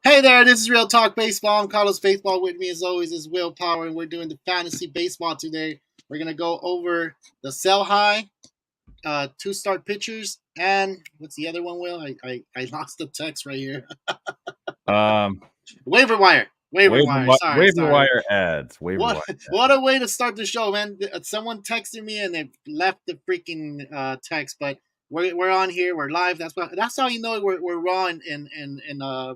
Hey there, this is Real Talk Baseball. I'm Carlos Baseball. With me, as always, is Will Power, and we're doing the fantasy baseball today. We're gonna go over the sell high, two start pitchers, and what's the other one? Will I lost the text right here. Um, Waiver wire, waiver wire. waiver Sorry. wire ads. Waiver What wire. what a way to start the show, man! Someone texted me and they left the freaking text, but we're on here. We're live. That's how you know we're raw and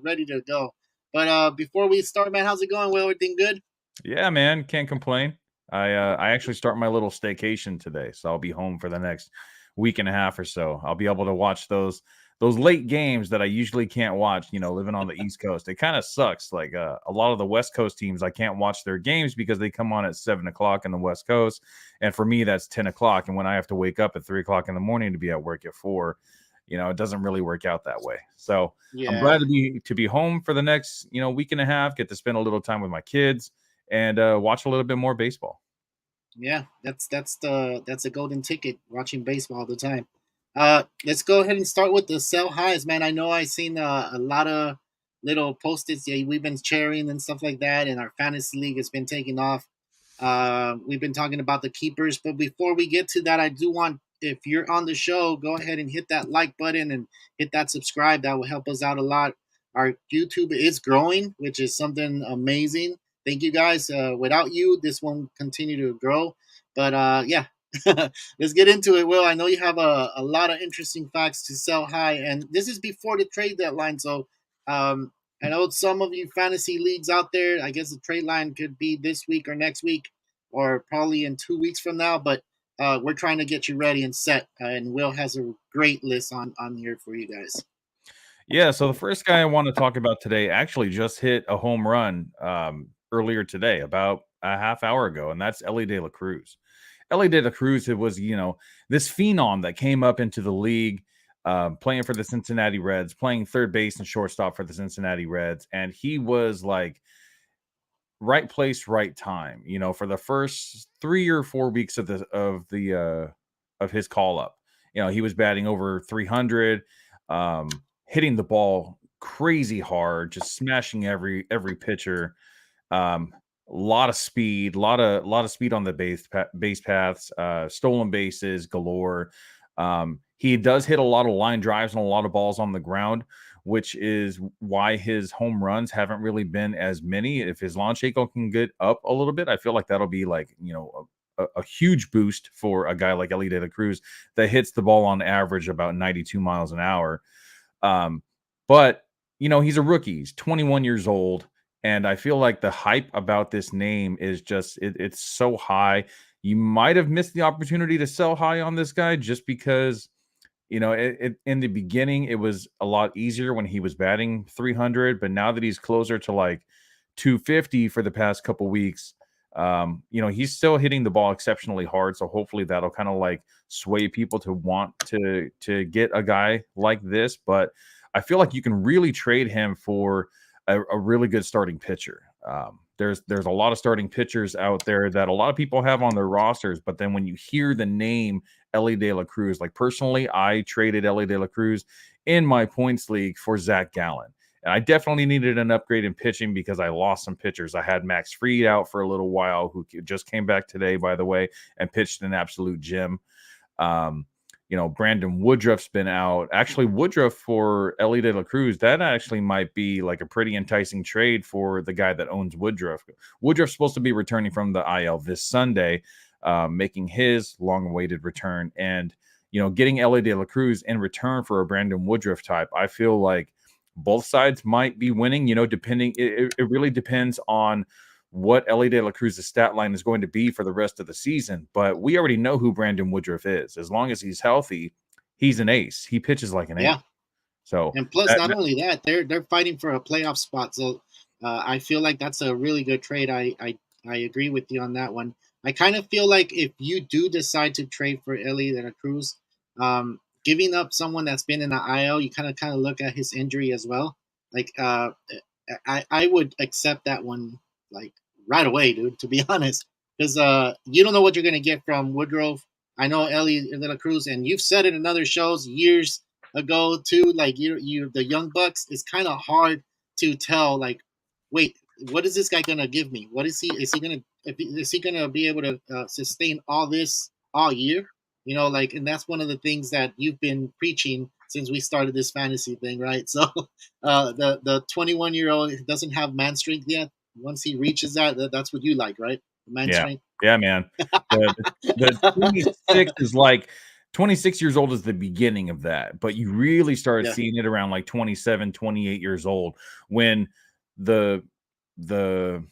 ready to go. But before we start, man, how's it going? Will, everything good? Yeah, man, can't complain. I actually start my little staycation today, so I'll be home for the next week and a half or so. I'll be able to watch those late games that I usually can't watch. Living on the East Coast, it kind of sucks. Like a lot of the West Coast teams, I can't watch their games because they come on at 7 o'clock on the West Coast, and for me that's 10 o'clock. And when I have to wake up at 3 o'clock in the morning to be at work at 4, it doesn't really work out that way. So I'm glad Yeah, to be home for the next week and a half. Get to spend a little time with my kids and watch a little bit more baseball. yeah. That's a golden ticket. Watching baseball all the time. Let's go ahead and start with the sell highs, man. I know I seen a lot of little post-its. Yeah, we've been sharing and stuff like that, and our fantasy league has been taking off. We've been talking about the keepers, but before we get to that, I do want, if you're on the show, go ahead and hit that like button and hit that subscribe. That will help us out a lot. Our YouTube is growing, which is something amazing. Thank you guys. Without you, this won't continue to grow. But yeah, let's get into it. Will, I know you have a lot of interesting facts to sell high, and this is before the trade deadline. So I know some of you fantasy leagues out there, I guess the trade line could be this week or next week, or probably in 2 weeks from now. But we're trying to get you ready and set. And Will has a great list on here for you guys. Yeah, so the first guy I want to talk about today actually just hit a home run earlier today, about a half hour ago, and that's Elly De La Cruz. Elly De La Cruz, it was this phenom that came up into the league, playing for the Cincinnati Reds, playing third base and shortstop for the Cincinnati Reds, and he was like right place, right time. For the first 3 or 4 weeks of his call up, he was batting over 300, hitting the ball crazy hard, just smashing every pitcher. A lot of speed, lot of speed on the base paths, stolen bases galore. He does hit a lot of line drives and a lot of balls on the ground, which is why his home runs haven't really been as many. If his launch angle can get up a little bit, I feel like that'll be like a huge boost for a guy like Elly De La Cruz that hits the ball on average about 92 miles an hour. But he's a rookie. He's 21 years old, and I feel like the hype about this name is just it's so high. You might have missed the opportunity to sell high on this guy just because in the beginning it was a lot easier when he was batting 300, but now that he's closer to like 250 for the past couple weeks, he's still hitting the ball exceptionally hard. So hopefully that'll kind of like sway people to want to get a guy like this. But I feel like you can really trade him for a really good starting pitcher. There's a lot of starting pitchers out there that a lot of people have on their rosters, but then when you hear the name Elly De La Cruz, like personally, I traded Elly De La Cruz in my points league for Zach Gallen. And I definitely needed an upgrade in pitching because I lost some pitchers. I had Max Fried out for a little while, who just came back today, by the way, and pitched an absolute gem. Um, Brandon Woodruff's been out. Actually, Woodruff for Elly De La Cruz, that actually might be like a pretty enticing trade for the guy that owns Woodruff. Woodruff's supposed to be returning from the IL this Sunday, making his long-awaited return. And, getting Elly De La Cruz in return for a Brandon Woodruff type, I feel like both sides might be winning, depending. It really depends on what Elly De La Cruz's stat line is going to be for the rest of the season. But we already know who Brandon Woodruff is. As long as he's healthy, he's an ace. He pitches like an ace. Yeah, So and plus, not only that, they're fighting for a playoff spot. So I feel like that's a really good trade. I agree with you on that one. I kind of feel like if you do decide to trade for Elly De La Cruz, giving up someone that's been in the IL, you kind of look at his injury as well. Like I would accept that one like right away, dude. To be honest, because you don't know what you're gonna get from Woodruff. I know Elly De La Cruz, and you've said it in other shows years ago too. Like you the young bucks, it's kind of hard to tell, like, wait, what is this guy gonna give me? What is he? Is he gonna be able to sustain all this all year? Like, and that's one of the things that you've been preaching since we started this fantasy thing, right? So, the 21-year-old doesn't have man strength yet. Once he reaches that's what you like, right? Man Yeah, strength. yeah, man. The 26 is like 26 years old is the beginning of that, but you really started Yeah, seeing it around like 27, 28 years old when the the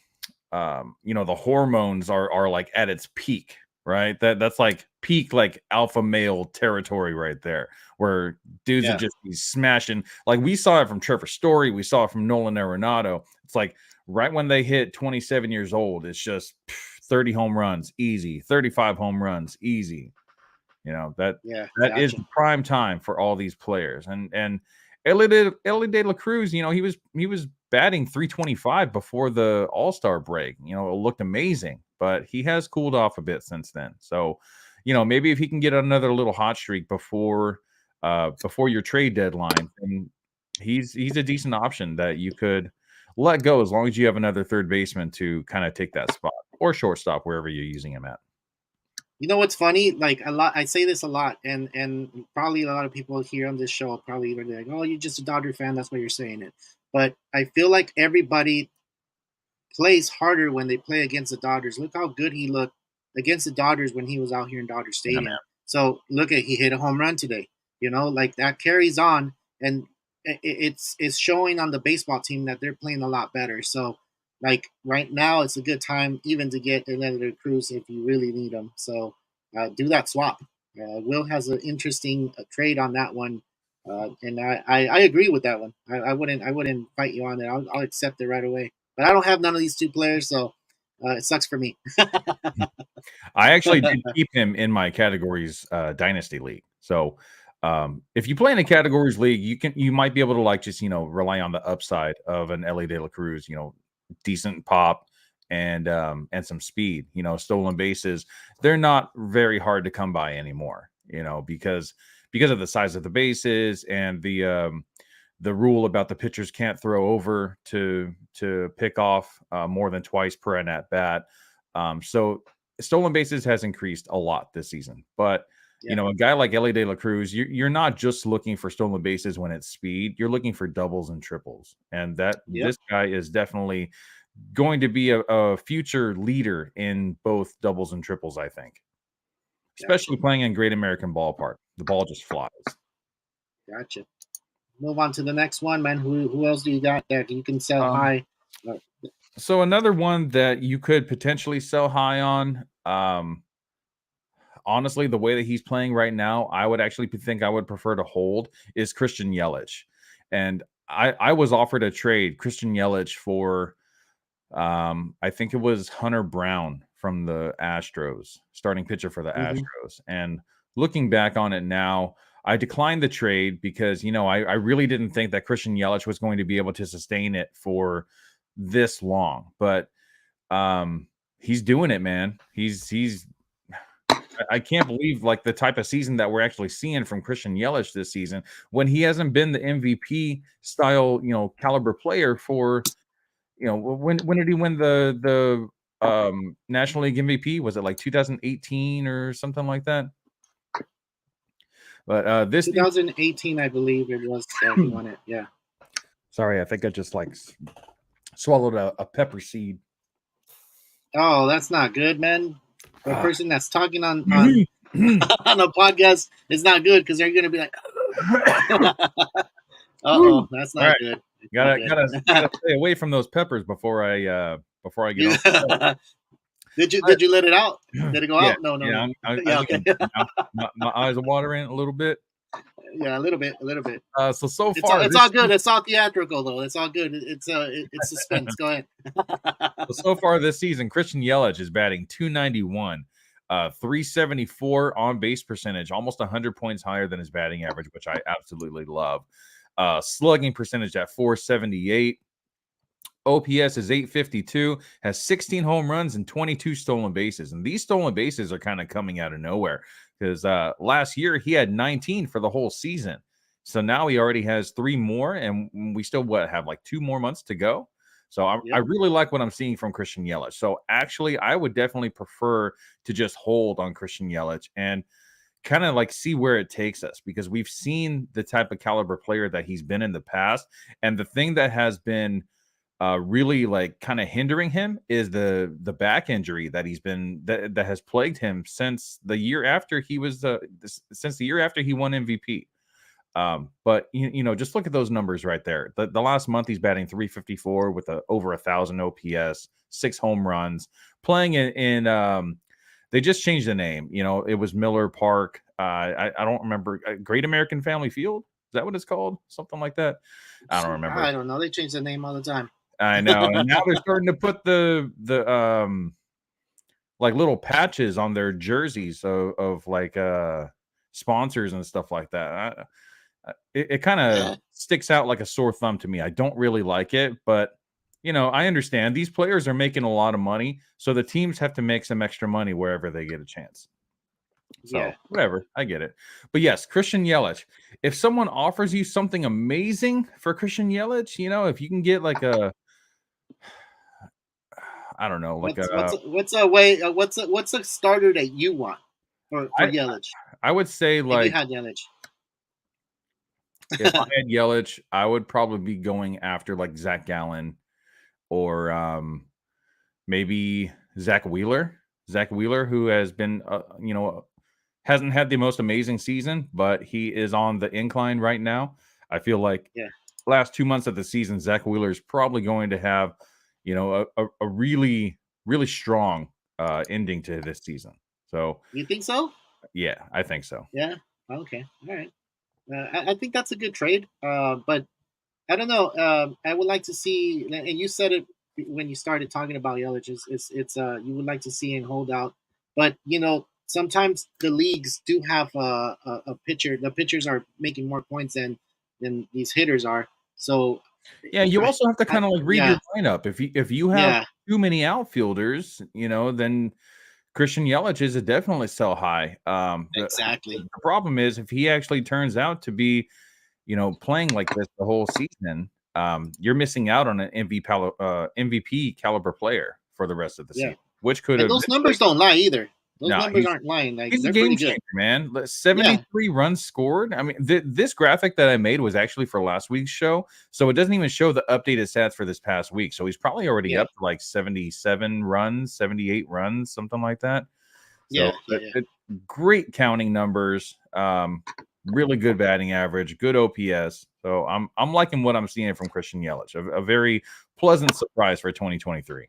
the hormones are like at its peak, right? That's like peak like alpha male territory right there, where dudes are yeah, just be smashing. Like we saw it from Trevor Story, we saw it from Nolan Arenado. It's like right when they hit 27 years old, it's just 30 home runs easy, 35 home runs easy. That yeah. that is Gotcha. the prime time for all these players. And Elly De La Cruz, he was batting 325 before the All-Star break. It looked amazing, but he has cooled off a bit since then. So, maybe if he can get another little hot streak before your trade deadline, then he's a decent option that you could let go as long as you have another third baseman to kind of take that spot, or shortstop, wherever you're using him at. You know what's funny? Like, a lot, I say this a lot, and probably a lot of people here on this show probably are like, "Oh, you're just a Dodger fan. That's why you're saying it." But I feel like everybody plays harder when they play against the Dodgers. Look how good he looked against the Dodgers when he was out here in Dodger Yeah, man. Stadium. So look at he hit a home run today. Like that carries on, and it's showing on the baseball team that they're playing a lot better. So, like, right now, it's a good time even to get Elly De La Cruz if you really need them. So do that swap. Will has an interesting trade on that one, and I agree with that one. I wouldn't fight you on it. I'll accept it right away. But I don't have none of these two players, so it sucks for me. I actually did keep him in my categories dynasty league. So if you play in a categories league, you might be able to like just rely on the upside of an Elly De La Cruz, decent pop and some speed. Stolen bases, they're not very hard to come by anymore. Because of the size of the bases and the rule about the pitchers can't throw over to pick off more than twice per at bat. So stolen bases has increased a lot this season, but Yeah. a guy like Elly De La Cruz, you're not just looking for stolen bases when it's speed. You're looking for doubles and triples, and Yep. this guy is definitely going to be a future leader in both doubles and triples. I think, Gotcha. especially playing in Great American Ballpark, the ball just flies. Gotcha. Move on to the next one, man. Who else do you got that you can sell Um, high? Uh, so another one that you could potentially sell high on. Honestly, the way that he's playing right now, I would actually think I would prefer to hold is Christian Yelich. And I was offered a trade Christian Yelich for I think it was Hunter Brown from the Astros, starting pitcher for the mhm. Astros. And looking back on it now, I declined the trade because I really didn't think that Christian Yelich was going to be able to sustain it for this long. But he's doing it, man. He's I can't believe like the type of season that we're actually seeing from Christian Yelich this season when he hasn't been the MVP style, caliber player for, when did he win the National League MVP? Was it like 2018 or something like that? But this 2018, I believe it was that he won it. Yeah. sorry, I think I just like swallowed a pepper seed. Oh, that's not good, man. For a Ah. person that's talking on on a podcast, it's not good because they're gonna be like, Woo. that's All not right, good. It's not gotta good. stay away from those peppers before I get on. Did you let it out? Did it go Yeah, out? No, no, yeah, no. I Yeah, okay. leaned now. My eyes are watering a little bit. Yeah, a little bit, a little bit. So It's all, far it's this all good. It's all theatrical though. It's all good. It's suspense. Go ahead. so far this season, Christian Yelich is batting 291, 374 on base percentage, almost 100 points higher than his batting average, which I absolutely love. Slugging percentage at 478. OPS is 852, has 16 home runs and 22 stolen bases. And these stolen bases are kind of coming out of nowhere because last year he had 19 for the whole season. So now he already has 3 more, and we still have like 2 more months to go. So I really like what I'm seeing from Christian Yelich. So actually, I would definitely prefer to just hold on Christian Yelich and kind of like see where it takes us, because we've seen the type of caliber player that he's been in the past. And the thing that has been really like kind of hindering him is the back injury that he's been that has plagued him since the year after he was since the year after he won MVP. But just look at those numbers right there. The last month he's batting 354 with over 1,000 OPS, 6 home runs, playing in they just changed the name. It was Miller Park. I don't remember. Great American Family Field. Is that what it's called? Something like that. I don't remember. I don't know. They change the name all the time. I know. And now they're starting to put the like little patches on their jerseys of like sponsors and stuff like that. It kind of sticks out like a sore thumb to me. I don't really like it, but I understand these players are making a lot of money, so the teams have to make some extra money wherever they get a chance. So whatever, I get it. But yes, Christian Yelich. If someone offers you something amazing for Christian Yelich, if you can get like I don't know, like what's a starter that you want for Yelich? I would say like if you had Yelich. If I had Yelich, I would probably be going after like Zach Gallen or maybe Zach Wheeler. Zach Wheeler, who has been, hasn't had the most amazing season, but he is on the incline right now. I feel like last 2 months of the season, Zach Wheeler is probably going to have, a really, really strong ending to this season. So you think so? Yeah, I think so. Yeah. Okay. All right. I think that's a good trade. But I don't know. I would like to see, and you said it when you started talking about Yelich. It's you would like to see him hold out, but sometimes the leagues do have a pitcher. The pitchers are making more points than these hitters are. So yeah, you also have to kind of like read your lineup. If you have too many outfielders, then Christian Yelich is a definitely sell high. Exactly. The problem is if he actually turns out to be, playing like this the whole season, you're missing out on an MVP caliber player for the rest of the season, which could have. Those numbers don't lie either. Those numbers aren't lying. Like, he's a game changer, man. 73 runs scored. I mean, this graphic that I made was actually for last week's show, so it doesn't even show the updated stats for this past week. So he's probably already up to like 77 runs, 78 runs, something like that. So great counting numbers. Really good batting average, good OPS. So I'm liking what I'm seeing from Christian Yelich. A very pleasant surprise for 2023.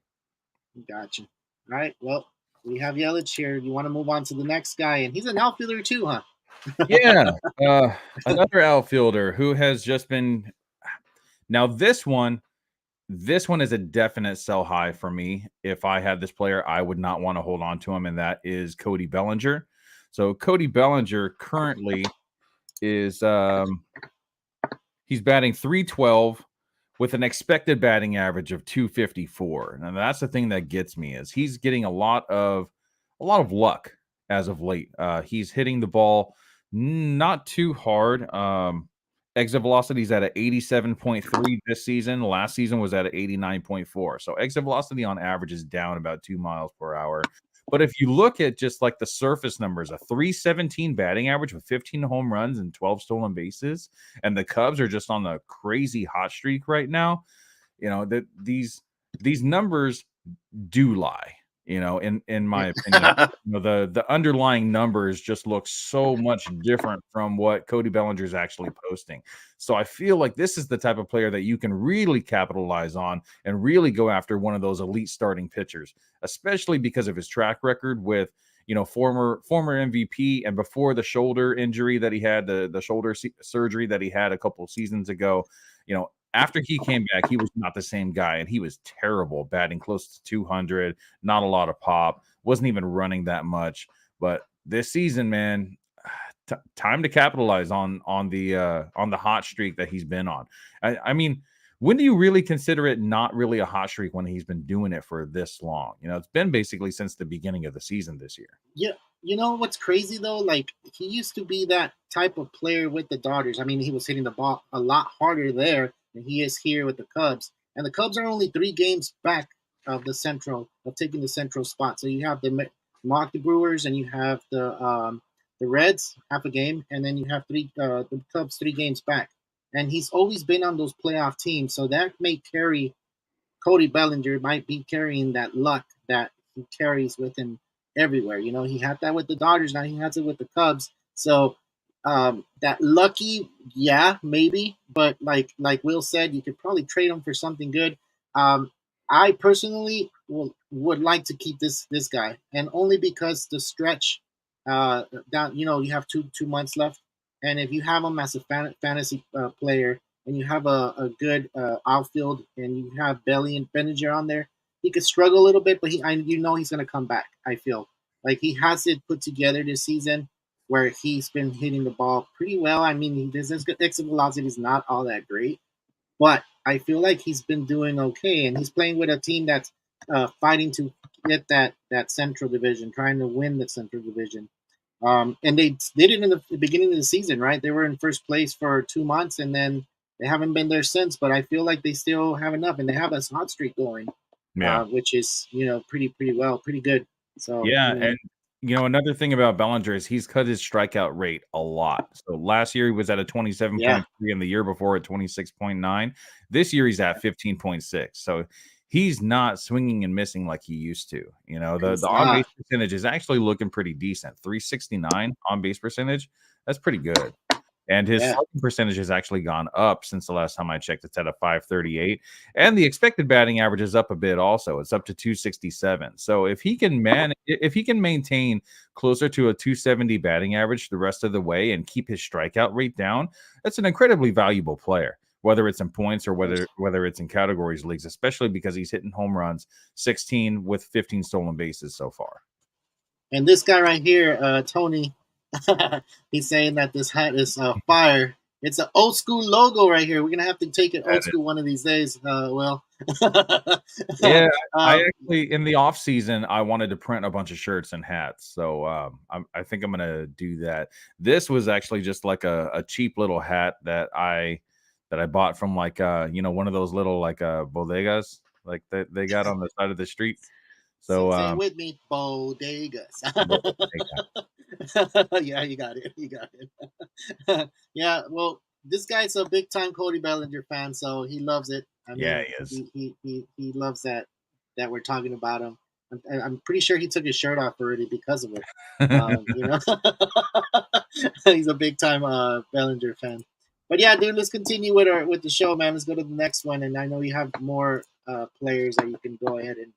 Gotcha. All right. Well, we have Yelich here. You want to move on to the next guy, and he's an outfielder too, huh? Yeah, another outfielder who has just been. Now this one is a definite sell high for me. If I had this player, I would not want to hold on to him, and that is Cody Bellinger. So Cody Bellinger currently is he's batting .312 with an expected batting average of 254. And that's the thing that gets me is he's getting a lot of luck as of late. He's hitting the ball not too hard. Exit velocity is at an 87.3 this season. Last season was at an 89.4. So exit velocity on average is down about 2 miles per hour. But if you look at just like the surface numbers, a .317 batting average with 15 home runs and 12 stolen bases, and the Cubs are just on a crazy hot streak right now. That these numbers do lie. In my opinion, the underlying numbers just look so much different from what Cody Bellinger is actually posting. So I feel like this is the type of player that you can really capitalize on and really go after one of those elite starting pitchers, especially because of his track record with, former MVP and before the shoulder injury that he had, the shoulder surgery that he had a couple of seasons ago. After he came back, he was not the same guy, and he was terrible, batting close to 200, not a lot of pop, wasn't even running that much. But this season, man, time to capitalize on the hot streak that he's been on. I mean, when do you really consider it not really a hot streak when he's been doing it for this long? It's been basically since the beginning of the season this year. You know what's crazy though? Like he used to be that type of player with the Dodgers. I mean, he was hitting the ball a lot harder there than he is here with the Cubs. And the Cubs are only 3 games back of taking the Central spot. So you have the Milwaukee Brewers and you have the Reds half a game, and then you have the Cubs 3 games back. And he's always been on those playoff teams, so that may carry Cody Bellinger might be carrying that luck that he carries with him everywhere. You know, he had that with the Dodgers, now he has it with the Cubs. So that lucky, yeah, maybe, but like Will said, you could probably trade him for something good. Um, I personally would like to keep this guy, and only because the stretch down, you have two months left, and if you have him as a fantasy player, and you have a good outfield, and you have Belly and Bellinger on there, he could struggle a little bit, but he's going to come back. I feel like he has it put together this season, where he's been hitting the ball pretty well. I mean, his exit velocity is not all that great, but I feel like he's been doing okay, and he's playing with a team that's fighting to get that Central Division, trying to win the Central Division. And they did it in the beginning of the season, right? They were in first place for 2 months, and then they haven't been there since. But I feel like they still have enough, and they have a hot streak going, Yeah. which is pretty good. So Yeah, and another thing about Bellinger is he's cut his strikeout rate a lot. So last year he was at a yeah, 27.3, and the year before at 26.9. This year he's at 15.6. So he's not swinging and missing like he used to. The he's on not. base percentage is actually looking pretty decent. 369 on base percentage. That's pretty good. And his Yeah, slugging percentage has actually gone up since the last time I checked. It's at a 538. And the expected batting average is up a bit also. It's up to 267. So if he can maintain closer to a 270 batting average the rest of the way and keep his strikeout rate down, that's an incredibly valuable player, whether it's in points or of course. whether it's in categories leagues, especially because he's hitting home runs, 16 with 15 stolen bases so far. And this guy right here, Tony, he's saying that this hat is fire. It's an old school logo right here. We're gonna have to take it old school one of these days. Well, Yeah, I um, actually in the off season I wanted to print a bunch of shirts and hats, so I think I'm gonna do that. This was actually just like a cheap little hat that I bought from like one of those little like bodegas like that they got on the side of the street. So say it with me, bodegas. bodega. Yeah, you got it. You got it. Yeah, well, this guy's a big time Cody Bellinger fan, so he loves it. I Yeah, mean, he is. he loves that we're talking about him. I'm pretty sure he took his shirt off already because of it. You know, he's a big time Bellinger fan. But yeah, dude, let's continue with the show, man. Let's go to the next one, and I know you have more players that you can go ahead and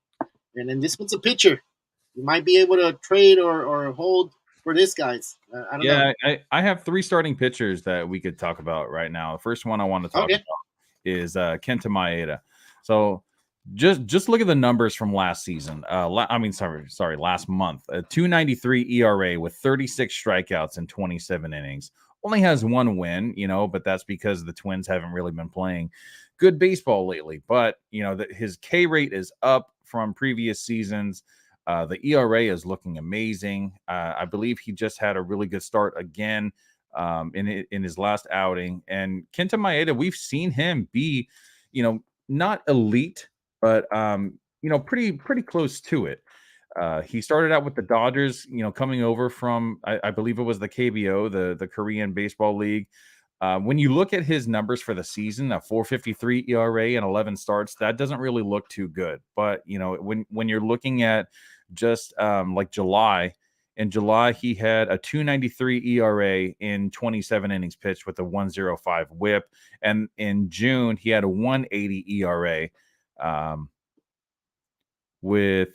then this one's a pitcher. You might be able to trade or hold for this guy's. I don't know. Yeah, I have three starting pitchers that we could talk about right now. The first one I want to talk Okay. about is Kenta Maeda. So just look at the numbers from last season. Last month. A 2.93 ERA with 36 strikeouts and 27 innings. Only has one win, but that's because the Twins haven't really been playing good baseball lately. But his K rate is up from previous seasons. The ERA is looking amazing. I believe he just had a really good start again in his last outing. And Kenta Maeda, we've seen him be, not elite, but pretty close to it. He started out with the Dodgers, coming over from I believe it was the KBO, the Korean Baseball League. When you look at his numbers for the season, a 4.53 ERA and 11 starts, that doesn't really look too good. But when you're looking at just like July, in July he had a 2.93 ERA in 27 innings pitched with a 1.05 WHIP, and in June he had a 1.80 ERA with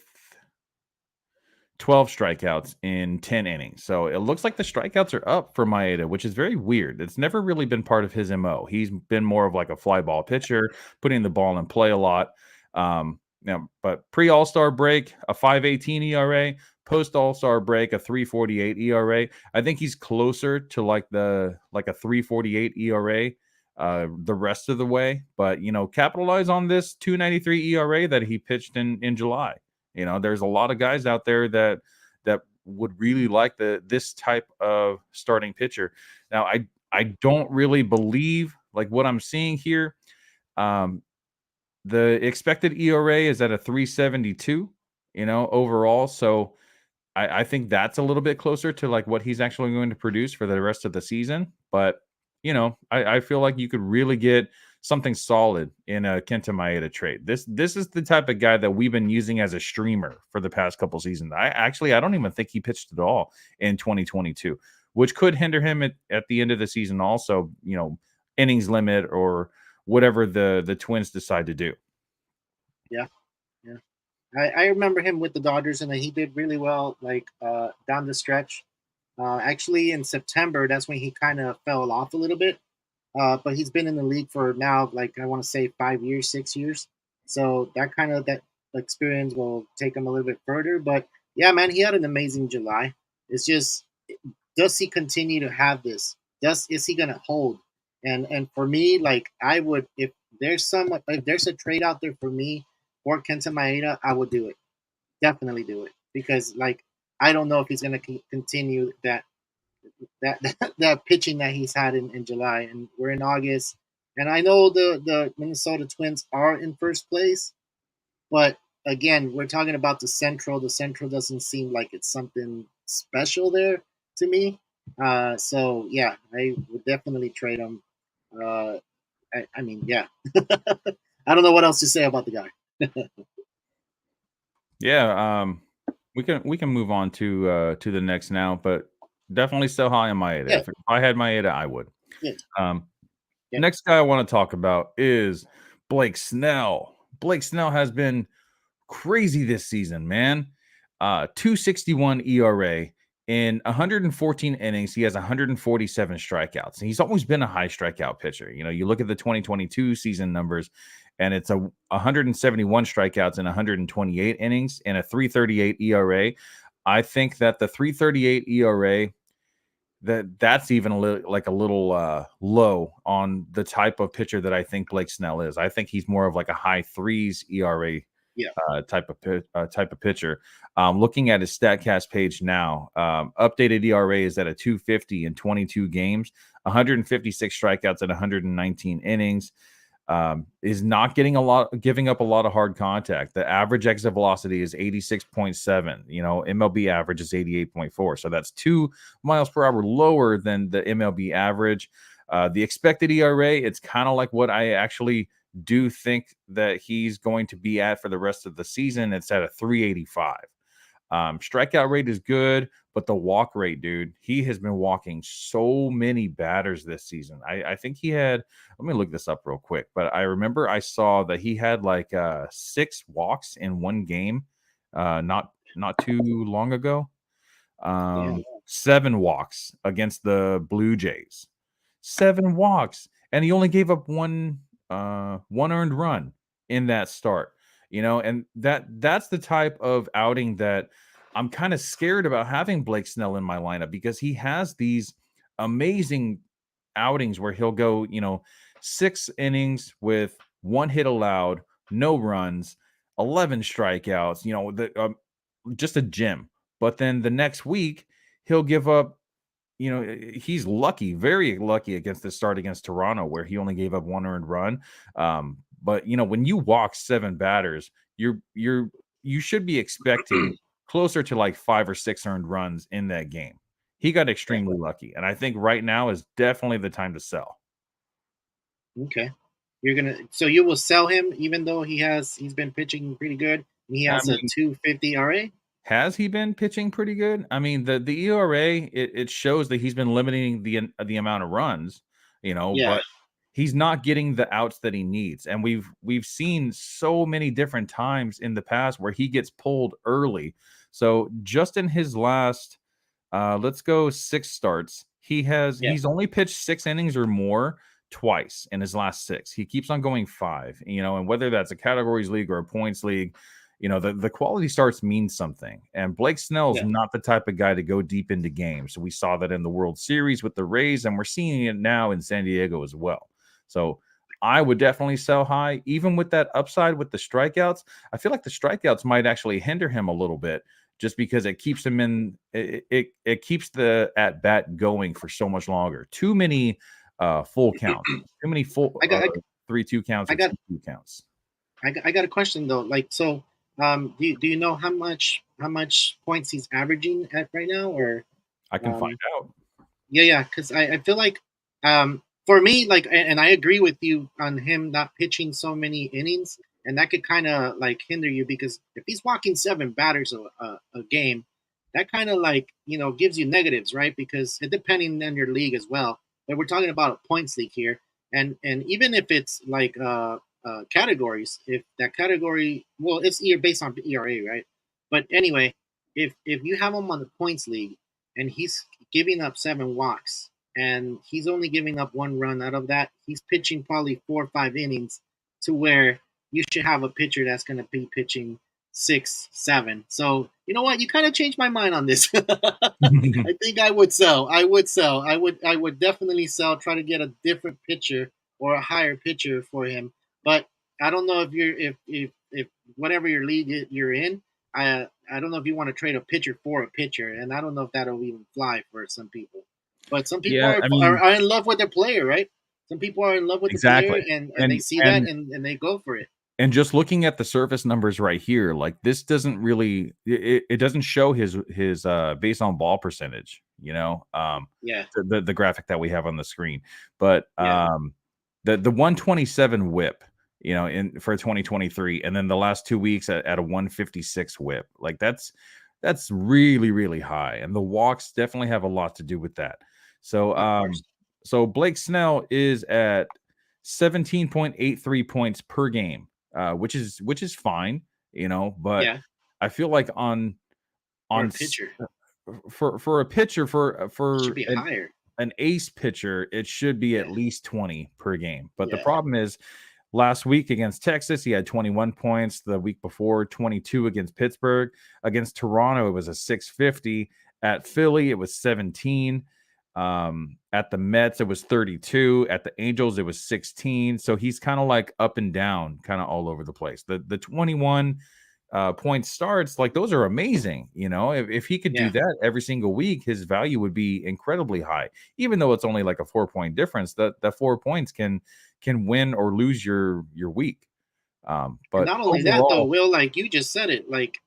12 strikeouts in 10 innings. So it looks like the strikeouts are up for Maeda, which is very weird. It's never really been part of his MO. He's been more of like a fly ball pitcher, putting the ball in play a lot. But pre All-Star break, a 5.18 ERA, post All-Star break, a 3.48 ERA. I think he's closer to like a 3.48 ERA the rest of the way. But capitalize on this 2.93 ERA that he pitched in July. There's a lot of guys out there that would really like this type of starting pitcher. Now, I don't really believe like what I'm seeing here. Um, the expected ERA is at a 3.72, overall. So I think that's a little bit closer to like what he's actually going to produce for the rest of the season. But I feel like you could really get something solid in a Kenta Maeda trade. This is the type of guy that we've been using as a streamer for the past couple seasons. I don't even think he pitched at all in 2022, which could hinder him at the end of the season. Also, innings limit or whatever the Twins decide to do. Yeah, yeah. I remember him with the Dodgers, and he did really well, like down the stretch. Actually, in September, that's when he kind of fell off a little bit. But he's been in the league for now, like I want to say 5 years, 6 years. So that experience will take him a little bit further. But yeah, man, he had an amazing July. It's just, does he continue to have this? Is he gonna hold? And for me, like I would, if there's a trade out there for me for Kenta Maeda, I would do it. Definitely do it because like I don't know if he's gonna continue that pitching that he's had in July, and we're in August. And I know the Minnesota Twins are in first place, but again, we're talking about the Central. The Central doesn't seem like it's something special there to me. So yeah, I would definitely trade him. I mean, yeah, I don't know what else to say about the guy. Yeah, we can move on to the next now, but definitely sell high on Maeda. Yeah, If I had Maeda, I would. yeah, yeah, Next guy I want to talk about is Blake Snell. Blake Snell has been crazy this season, man. 2.61 ERA in 114 innings. He has 147 strikeouts. And he's always been a high strikeout pitcher. You look at the 2022 season numbers, and it's 171 strikeouts in 128 innings and a 3.38 ERA. I think that the 3.38 ERA that's even a little low on the type of pitcher that I think Blake Snell is. I think he's more of like a high threes ERA yeah, type of pitcher. Looking at his Statcast page now, updated ERA is at a 2.50 in 22 games, 156 strikeouts at 119 innings. Is not giving up a lot of hard contact. The average exit velocity is 86.7. MLB average is 88.4. So that's 2 miles per hour lower than the MLB average. The expected ERA, it's kind of like what I actually do think that he's going to be at for the rest of the season. It's at a 3.85. Strikeout rate is good, but the walk rate, dude, he has been walking so many batters this season. I think he had, let me look this up real quick, but I remember I saw that he had like 6 walks in one game, not too long ago. yeah. 7 walks against the Blue Jays. 7 walks, and he only gave up one earned run in that start. And that's the type of outing that I'm kind of scared about having Blake Snell in my lineup, because he has these amazing outings where he'll go, 6 innings with 1 hit allowed, no runs, 11 strikeouts, just a gem. But then the next week he'll give up, he's lucky, very lucky against the start against Toronto, where he only gave up 1 earned run. But when you walk 7 batters, you should be expecting closer to like 5 or 6 earned runs in that game. He got extremely lucky, and I think right now is definitely the time to sell. Okay. So you will sell him even though he's been pitching pretty good. And he has a 2.50 ERA. Has he been pitching pretty good? I mean, the ERA, it shows that he's been limiting the amount of runs, Yeah, but he's not getting the outs that he needs. And we've seen so many different times in the past where he gets pulled early. So just in his last let's go 6 starts, he's only pitched 6 innings or more twice in his last 6. He keeps on going 5, and whether that's a categories league or a points league, the quality starts means something. And Blake Snell's yeah. not the type of guy to go deep into games. We saw that in the World Series with the Rays, and we're seeing it now in San Diego as well. So I would definitely sell high, even with that upside with the strikeouts. I feel like the strikeouts might actually hinder him a little bit, just because it keeps him in. It keeps the at bat going for so much longer. Too many full counts. Too many full 3-2 counts I or got 2-2 counts. I got a question though. Like, so, do you know how much points he's averaging at right now, or I can find out. Yeah, because I feel like, for me, like, and I agree with you on him not pitching so many innings, and that could kind of like hinder you because if he's walking 7 batters a game, that kind of like gives you negatives, right? Because it depending on your league as well. But we're talking about a points league here, and even if it's like categories, if that category, well, it's based on ERA, right? But anyway, if you have him on the points league and he's giving up 7 walks, and he's only giving up 1 run out of that. He's pitching probably 4 or 5 innings to where you should have a pitcher that's going to be pitching 6, 7. So you know what? You kind of changed my mind on this. I think I would sell. I would sell. I would definitely sell. Try to get a different pitcher or a higher pitcher for him. But I don't know if you're if whatever your league you're in. I don't know if you want to trade a pitcher for a pitcher, and I don't know if that'll even fly for some people. But some people Yeah, I mean, are in love with their player, right? Some people are in love with the player, exactly. and they see that and they go for it. And just looking at the surface numbers right here, like this doesn't really it doesn't show his base on ball percentage, Yeah, the graphic that we have on the screen. But yeah, the 127 whip, in for 2023, and then the last 2 weeks at a 156 whip. Like that's really, really high. And the walks definitely have a lot to do with that. So of course. so Blake Snell is at 17.83 points per game, which is fine, but Yeah, I feel like on for a s- pitcher, for a pitcher it should for be higher. an ace pitcher, it should be Yeah, at least 20 per game. But the yeah, problem is last week against Texas, he had 21 points. The week before, 22 against Pittsburgh. Against Toronto, it was a 650. At Philly, it was 17. At the Mets, it was 32. At the Angels, it was 16. So he's kind of like up and down, kind of all over the place. The 21 point starts, like those are amazing. If he could do yeah. that every single week, his value would be incredibly high. Even though it's only like a 4-point difference, that 4 points can win or lose your week. And But not only that, though, overall, Will, like you just said it, like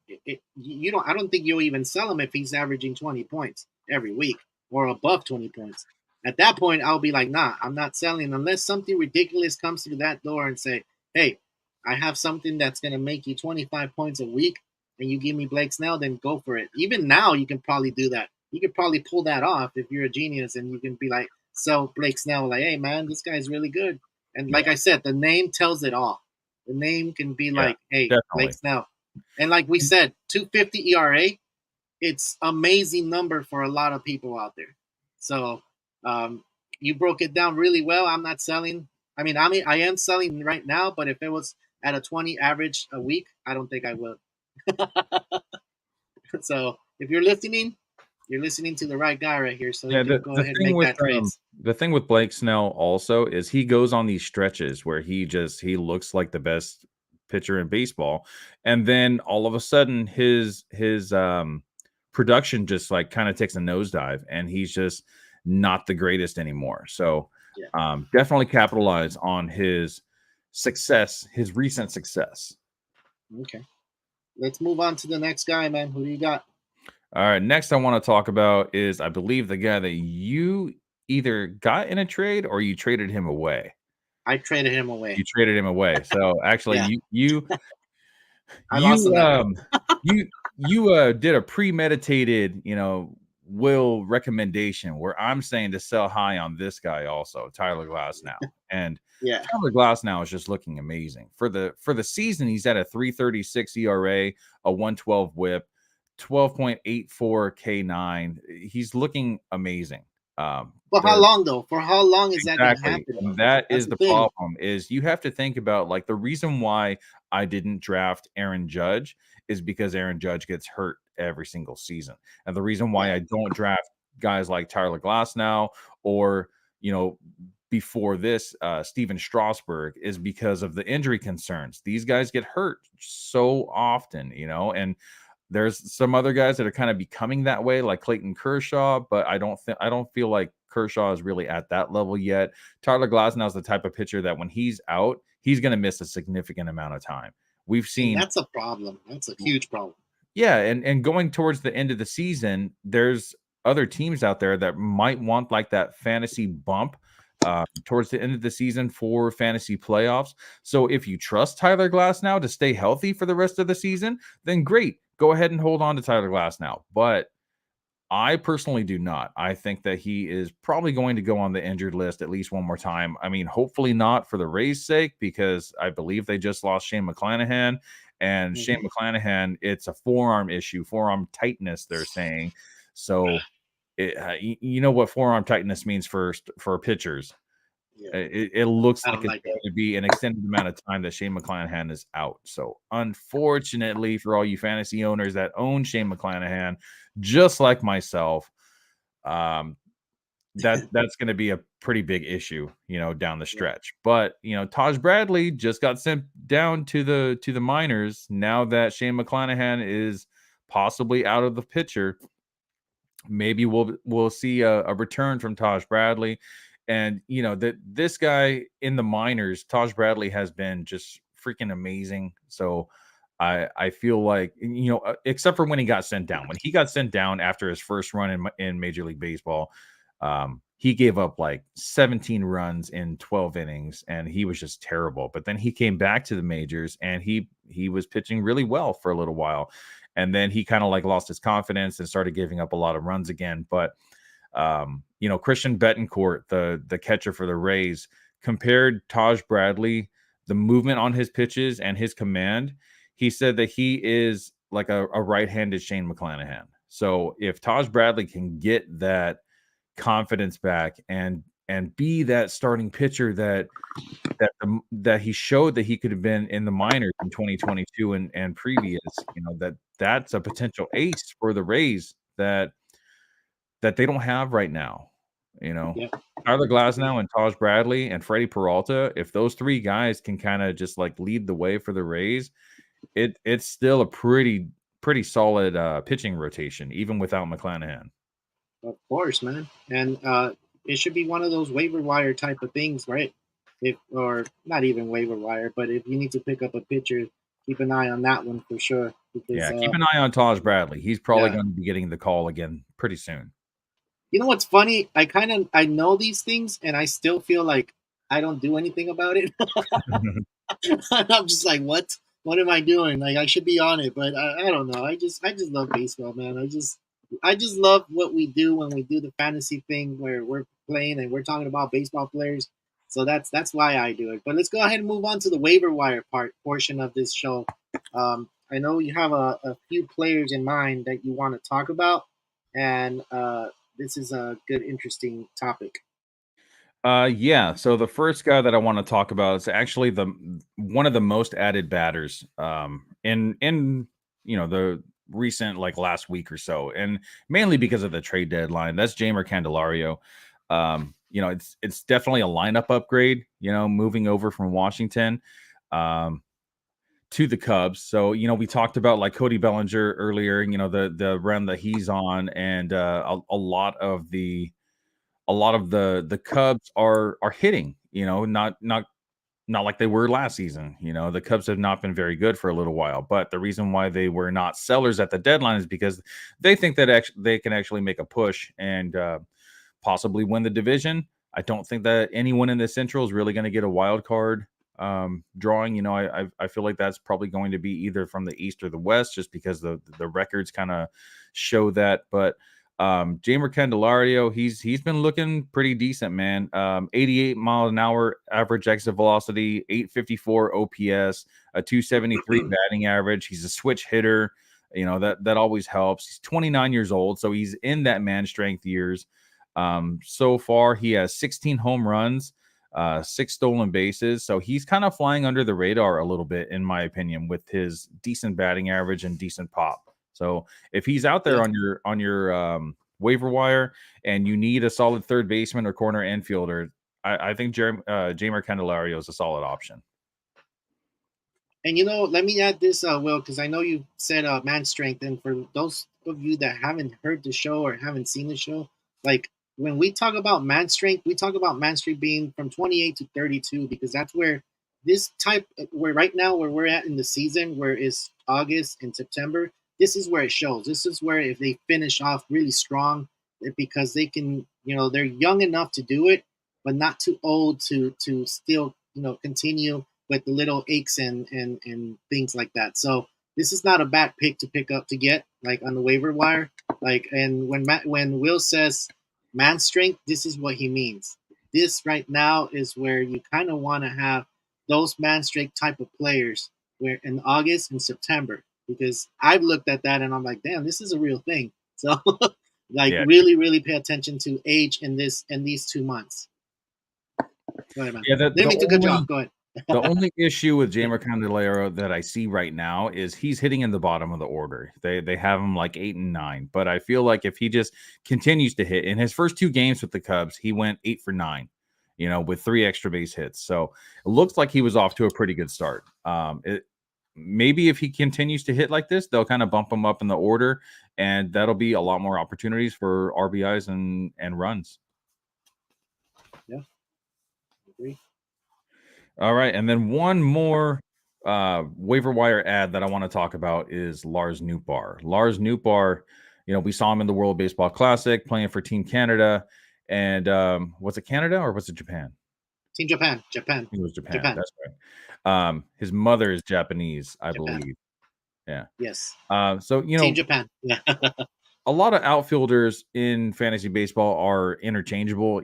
you don't. I don't think you'll even sell him if he's averaging 20 points every week or above 20 points. At that point, I'll be like, nah, I'm not selling unless something ridiculous comes through that door and say, hey, I have something that's gonna make you 25 points a week, and you give me Blake Snell, then go for it. Even now, you can probably do that. You could probably pull that off if you're a genius, and you can be like, sell Blake Snell, like, hey, man, this guy's really good. And yeah, like I said, the name tells it all. The name can be yeah, like, hey, Blake definitely. Snell. And like we said, 250 ERA, it's amazing number for a lot of people out there. So you broke it down really well. I'm not selling. I am selling right now, but if it was at a 20 average a week, I don't think I would. So if you're listening to the right guy right here. So you Yeah, can go the ahead and thing make with that trades. the thing with Blake Snell also is he goes on these stretches where he looks like the best pitcher in baseball, and then all of a sudden his production just like kind of takes a nosedive, and he's just not the greatest anymore. So Yeah. definitely capitalize on his success, his recent success. Okay. Let's move on to the next guy, man. Who do you got? All right, next I want to talk about is I believe the guy that you either got in a trade or you traded him away. I traded him away. You traded him away. So actually Yeah, I lost you on that one. did a premeditated, will recommendation where I'm saying to sell high on this guy also, Tyler Glasnow. And Yeah. Tyler Glasnow is just looking amazing. For the season, he's at a 3.36 ERA, a 112 whip, 12.84 K9. He's looking amazing. For how The long though? For how long is that going to Exactly, happen and though? that That's is the the thing. problem, is you have to think about, like, the reason why I didn't draft Aaron Judge is because Aaron Judge gets hurt every single season, and the reason why Yeah. I don't draft guys like Tyler Glasnow or, before this, Steven Strasburg is because of the injury concerns. These guys get hurt so often, and There's some other guys that are kind of becoming that way, like Clayton Kershaw, but I don't feel like Kershaw is really at that level yet. Tyler Glasnow is the type of pitcher that when he's out, he's going to miss a significant amount of time. We've And seen, that's a problem. That's a huge problem. yeah, and going towards the end of the season, there's other teams out there that might want like that fantasy bump towards the end of the season for fantasy playoffs. So if you trust Tyler Glasnow to stay healthy for the rest of the season, then great, go ahead and hold on to Tyler Glasnow. But I personally do not. I think that he is probably going to go on the injured list at least one more time. I mean, hopefully not for the Rays' sake, because I believe they just lost Shane McClanahan. And Shane McClanahan, it's a forearm issue, forearm tightness, they're saying. So, you know what forearm tightness means for pitchers. Yeah. It looks like it's like going to be an extended amount of time that Shane McClanahan is out. So, unfortunately, for all you fantasy owners that own Shane McClanahan, just like myself, that's going to be a pretty big issue, down the stretch. But Taj Bradley just got sent down to the minors now that Shane McClanahan is possibly out of the picture. Maybe we'll see a return from Taj Bradley. And that this guy in the minors, Taj Bradley, has been just freaking amazing. So I feel like, except for when he got sent down. When he got sent down after his first run in Major League Baseball, he gave up like 17 runs in 12 innings, and he was just terrible. But then he came back to the majors, and he was pitching really well for a little while. And then he kind of like lost his confidence and started giving up a lot of runs again. But Christian Betancourt, the catcher for the Rays, compared Taj Bradley, the movement on his pitches and his command. He said that he is like a right-handed Shane McClanahan. So if Taj Bradley can get that confidence back and be that starting pitcher that he showed that he could have been in the minors in 2022 and previous, that's a potential ace for the Rays that they don't have right now. Yeah. Tyler Glasnow and Taj Bradley and Freddie Peralta, if those three guys can kind of just like lead the way for the Rays, it's still a pretty solid pitching rotation, even without McClanahan. Of course, man. And it should be one of those waiver wire type of things, right? Or not even waiver wire, but if you need to pick up a pitcher, keep an eye on that one for sure. Because, keep an eye on Taj Bradley. He's probably going to be getting the call again pretty soon. You know what's funny? I know these things, and I still feel like I don't do anything about it. I'm just like, what? What am I doing? Like, I should be on it, but I don't know. I just love baseball, man. I just love what we do when we do the fantasy thing where we're playing and we're talking about baseball players. So that's why I do it. But let's go ahead and move on to the waiver wire portion of this show. I know you have a few players in mind that you want to talk about, and this is a good, interesting topic. Yeah. So the first guy that I want to talk about is actually one of the most added batters in the recent like last week or so, and mainly because of the trade deadline. That's Jeimer Candelario. It's definitely a lineup upgrade. Moving over from Washington to the Cubs. So we talked about like Cody Bellinger earlier. The run that he's on, and a lot of the Cubs are hitting, not like they were last season. The Cubs have not been very good for a little while, but the reason why they were not sellers at the deadline is because they think that they can actually make a push and possibly win the division. I don't think that anyone in the Central is really going to get a wild card drawing. I feel like that's probably going to be either from the East or the West, just because the records kind of show that. But Jeimer Candelario, he's been looking pretty decent, man. 88 mile an hour average exit velocity, 854 OPS, a 273 batting average. He's a switch hitter. That always helps. He's 29 years old, so he's in that man strength years. So far he has 16 home runs, 6 stolen bases. So he's kind of flying under the radar a little bit, in my opinion, with his decent batting average and decent pop. So if he's out there on your waiver wire and you need a solid third baseman or corner infielder, I think Jeimer Candelario is a solid option. And let me add this, Will, because I know you said man strength, and for those of you that haven't heard the show or haven't seen the show, like when we talk about man strength, we talk about man strength being from 28 to 32 because that's where this type, where right now where we're at in the season, where it's August and September, this is where it shows. This is where if they finish off really strong, because they can, they're young enough to do it, but not too old to still continue with the little aches and things like that. So this is not a bad pick to pick up to get like on the waiver wire. Like, and when Will says man strength, this is what he means. This right now is where you kind of want to have those man strength type of players where in August and September, because I've looked at that and I'm like, damn, this is a real thing. So like Yeah. really, really pay attention to age in these 2 months. Go ahead, man. Yeah, They make a good job. Go ahead. the only issue with Jamer Candelario that I see right now is he's hitting in the bottom of the order. They have him like 8 and 9, but I feel like if he just continues to hit in his first 2 games with the Cubs, he went 8 for 9, with 3 extra base hits. So it looks like he was off to a pretty good start. Maybe if he continues to hit like this, they'll kind of bump him up in the order, and that'll be a lot more opportunities for RBIs and runs. Yeah, agree. All right, and then one more waiver wire ad that I want to talk about is Lars Nootbaar. Lars Nootbaar, we saw him in the World Baseball Classic playing for Team Canada, and was it Canada or was it Japan? Team Japan. Japan. It was Japan. That's right. His mother is Japanese, I believe. Yeah. Yes. So Team Japan. Yeah. A lot of outfielders in fantasy baseball are interchangeable.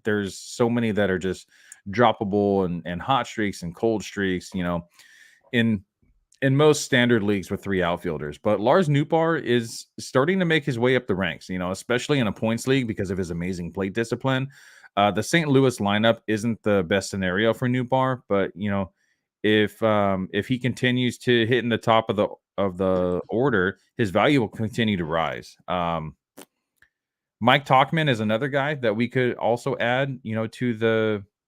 There's so many that are just droppable and hot streaks and cold streaks, in most standard leagues with 3 outfielders. But Lars Nootbaar is starting to make his way up the ranks, especially in a points league because of his amazing plate discipline. The St. Louis lineup isn't the best scenario for Nootbaar, but if he continues to hit in the top of the order, his value will continue to rise. Mike Tauchman is another guy that we could also add,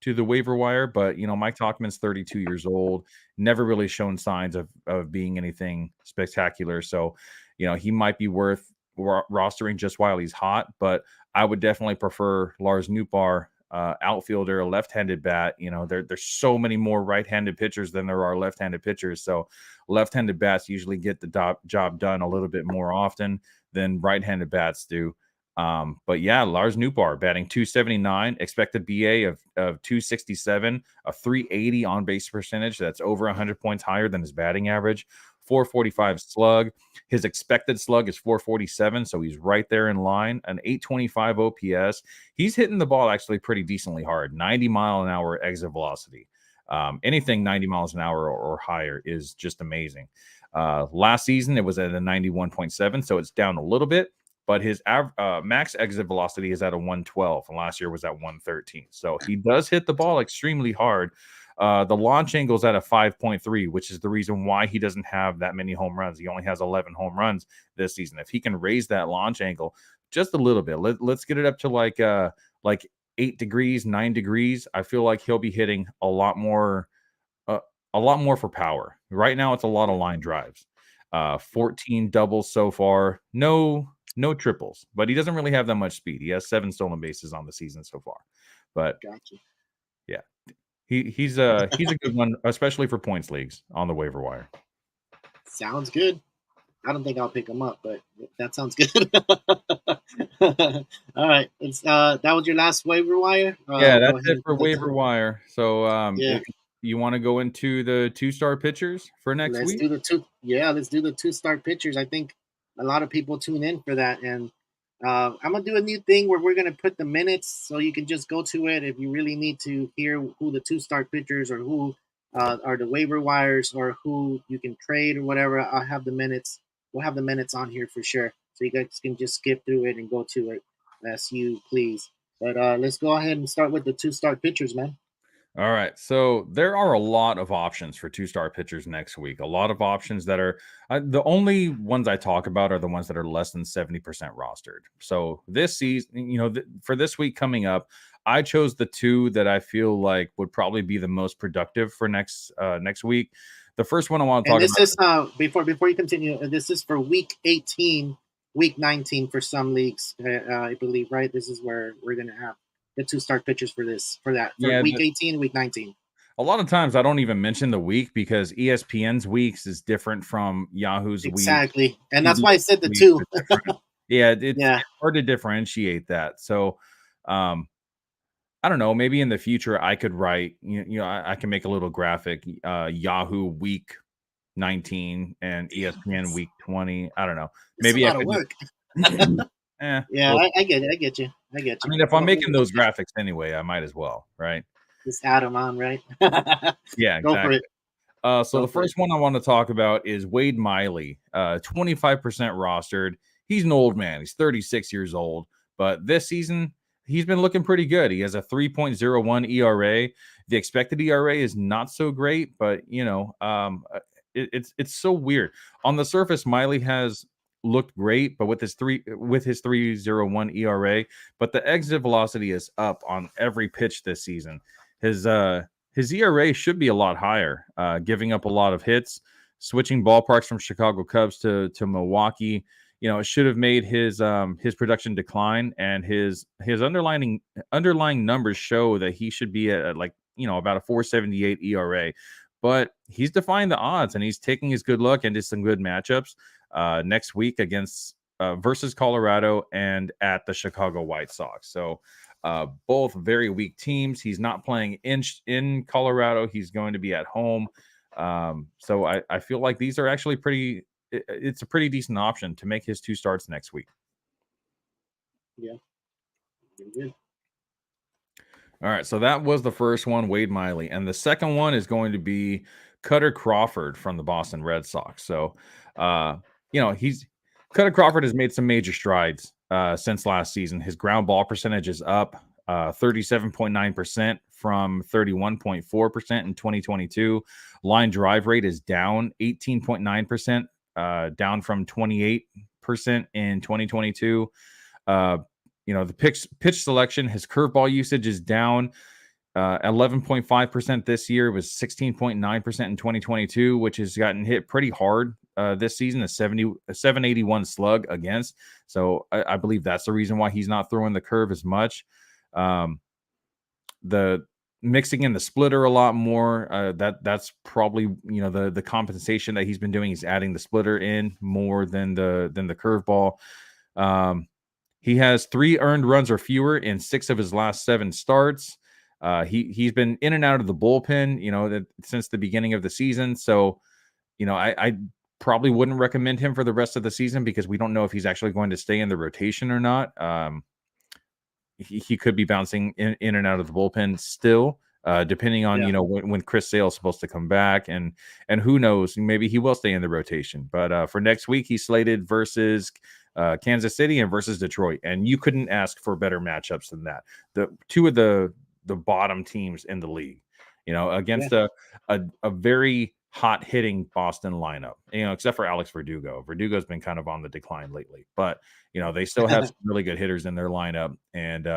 to the waiver wire. But Mike Tauchman's 32 years old, never really shown signs of being anything spectacular. So, he might be worth rostering just while he's hot. But I would definitely prefer Lars Nootbaar, outfielder, a left-handed bat. There's so many more right-handed pitchers than there are left-handed pitchers. So left-handed bats usually get the job done a little bit more often than right-handed bats do. But yeah, Lars Nootbaar batting 279, expected BA of 267, a 380 on base percentage. That's over 100 points higher than his batting average. 445 slug. His expected slug is 447, so he's right there in line. An 825 OPS. He's hitting the ball actually pretty decently hard. 90 mile an hour exit velocity. Anything 90 miles an hour or higher is just amazing. Last season, it was at a 91.7, so it's down a little bit. But his max exit velocity is at a 112, and last year was at 113. So he does hit the ball extremely hard. The launch angle is at a 5.3, which is the reason why he doesn't have that many home runs. He only has 11 home runs this season. If he can raise that launch angle just a little bit, let's get it up to like 8 degrees, 9 degrees. I feel like he'll be hitting a lot more for power. Right now, it's a lot of line drives. 14 doubles so far. No triples, but he doesn't really have that much speed. He has 7 stolen bases on the season so far. But Gotcha. Yeah, he's a good one, especially for points leagues on the waiver wire. Sounds good. I don't think I'll pick him up, but that sounds good. All right, that was your last waiver wire. Yeah, that's it for waiver wire. So yeah. You want to go into the 2-star pitchers for next week? Let's do the 2-star pitchers. I think a lot of people tune in for that, and I'm gonna do a new thing where we're gonna put the minutes, so you can just go to it if you really need to hear who the 2-star pitchers or who are the waiver wires or who you can trade or whatever. I'll have the minutes. We'll have the minutes on here for sure, so you guys can just skip through it and go to it as you please. But let's go ahead and start with the 2-star pitchers, man. All right. So there are a lot of options for 2-star pitchers next week. A lot of options that are the only ones I talk about are the ones that are less than 70% rostered. So this season, for this week coming up, I chose the two that I feel like would probably be the most productive for next week. The first one I want to And talk this about. is before you continue. This is for week 18, week 19 for some leagues, I believe. Right. This is where we're gonna have the two start pitchers for for Yeah, week 18, week 19. a lot of times I don't even mention the week because ESPN's weeks is different from Yahoo's week. Exactly, and that's why I CBS said the weeks two. is different. Yeah, it's Yeah, hard to differentiate that. So, I don't know. Maybe in the future I could write. I can make a little graphic. Yahoo week 19 and ESPN it's, week 20. I don't know. it's a Maybe I lot of could work. just. Yeah, Well, I get it. I get you. I get I you. mean, if I'm Well, making those graphics anyway, I might as well, right? just add them on, right? Yeah, Go for it. exactly. So Go the for it. first one I want to talk about is Wade Miley, 25% rostered. He's an old man. He's 36 years old, but this season he's been looking pretty good. He has a 3.01 ERA. The expected ERA is not so great, but it's so weird. On the surface, Miley has looked great, but with his 3.01 ERA, but the exit velocity is up on every pitch this season. His ERA should be a lot higher, giving up a lot of hits, switching ballparks from Chicago Cubs to Milwaukee. It should have made his production decline, and his underlying numbers show that he should be at like about a 4.78 ERA. But he's defying the odds, and he's taking his good luck into some good matchups next week against versus Colorado and at the Chicago White Sox. So both very weak teams. He's not playing in Colorado. He's going to be at home. So I feel like these are actually it's a pretty decent option to make his two starts next week. Yeah. Good. All right. So that was the first one, Wade Miley. And the second one is going to be Cutter Crawford from the Boston Red Sox. So, Cutter Crawford has made some major strides since last season. His ground ball percentage is up 37.9% from 31.4% in 2022. Line drive rate is down 18.9%, down from 28% in 2022. The pitch selection, his curveball usage is down 11.5% this year. It was 16.9% in 2022, which has gotten hit pretty hard this season, a 781 slug against. So I believe that's the reason why he's not throwing the curve as much. The mixing in the splitter a lot more. That's probably the compensation that he's been doing. He's adding the splitter in more than the curveball. He has 3 earned runs or fewer in 6 of his last 7 starts. He's been in and out of the bullpen, since the beginning of the season. So, I probably wouldn't recommend him for the rest of the season because we don't know if he's actually going to stay in the rotation or not. He could be bouncing in and out of the bullpen still, depending on when Chris Sale is supposed to come back, and who knows, maybe he will stay in the rotation. But for next week, he's slated versus Kansas City and versus Detroit, and you couldn't ask for better matchups than that. The two of the bottom teams in the league, against a very hot hitting Boston lineup, except for Alex Verdugo. Verdugo's been kind of on the decline lately, but they still have some really good hitters in their lineup, and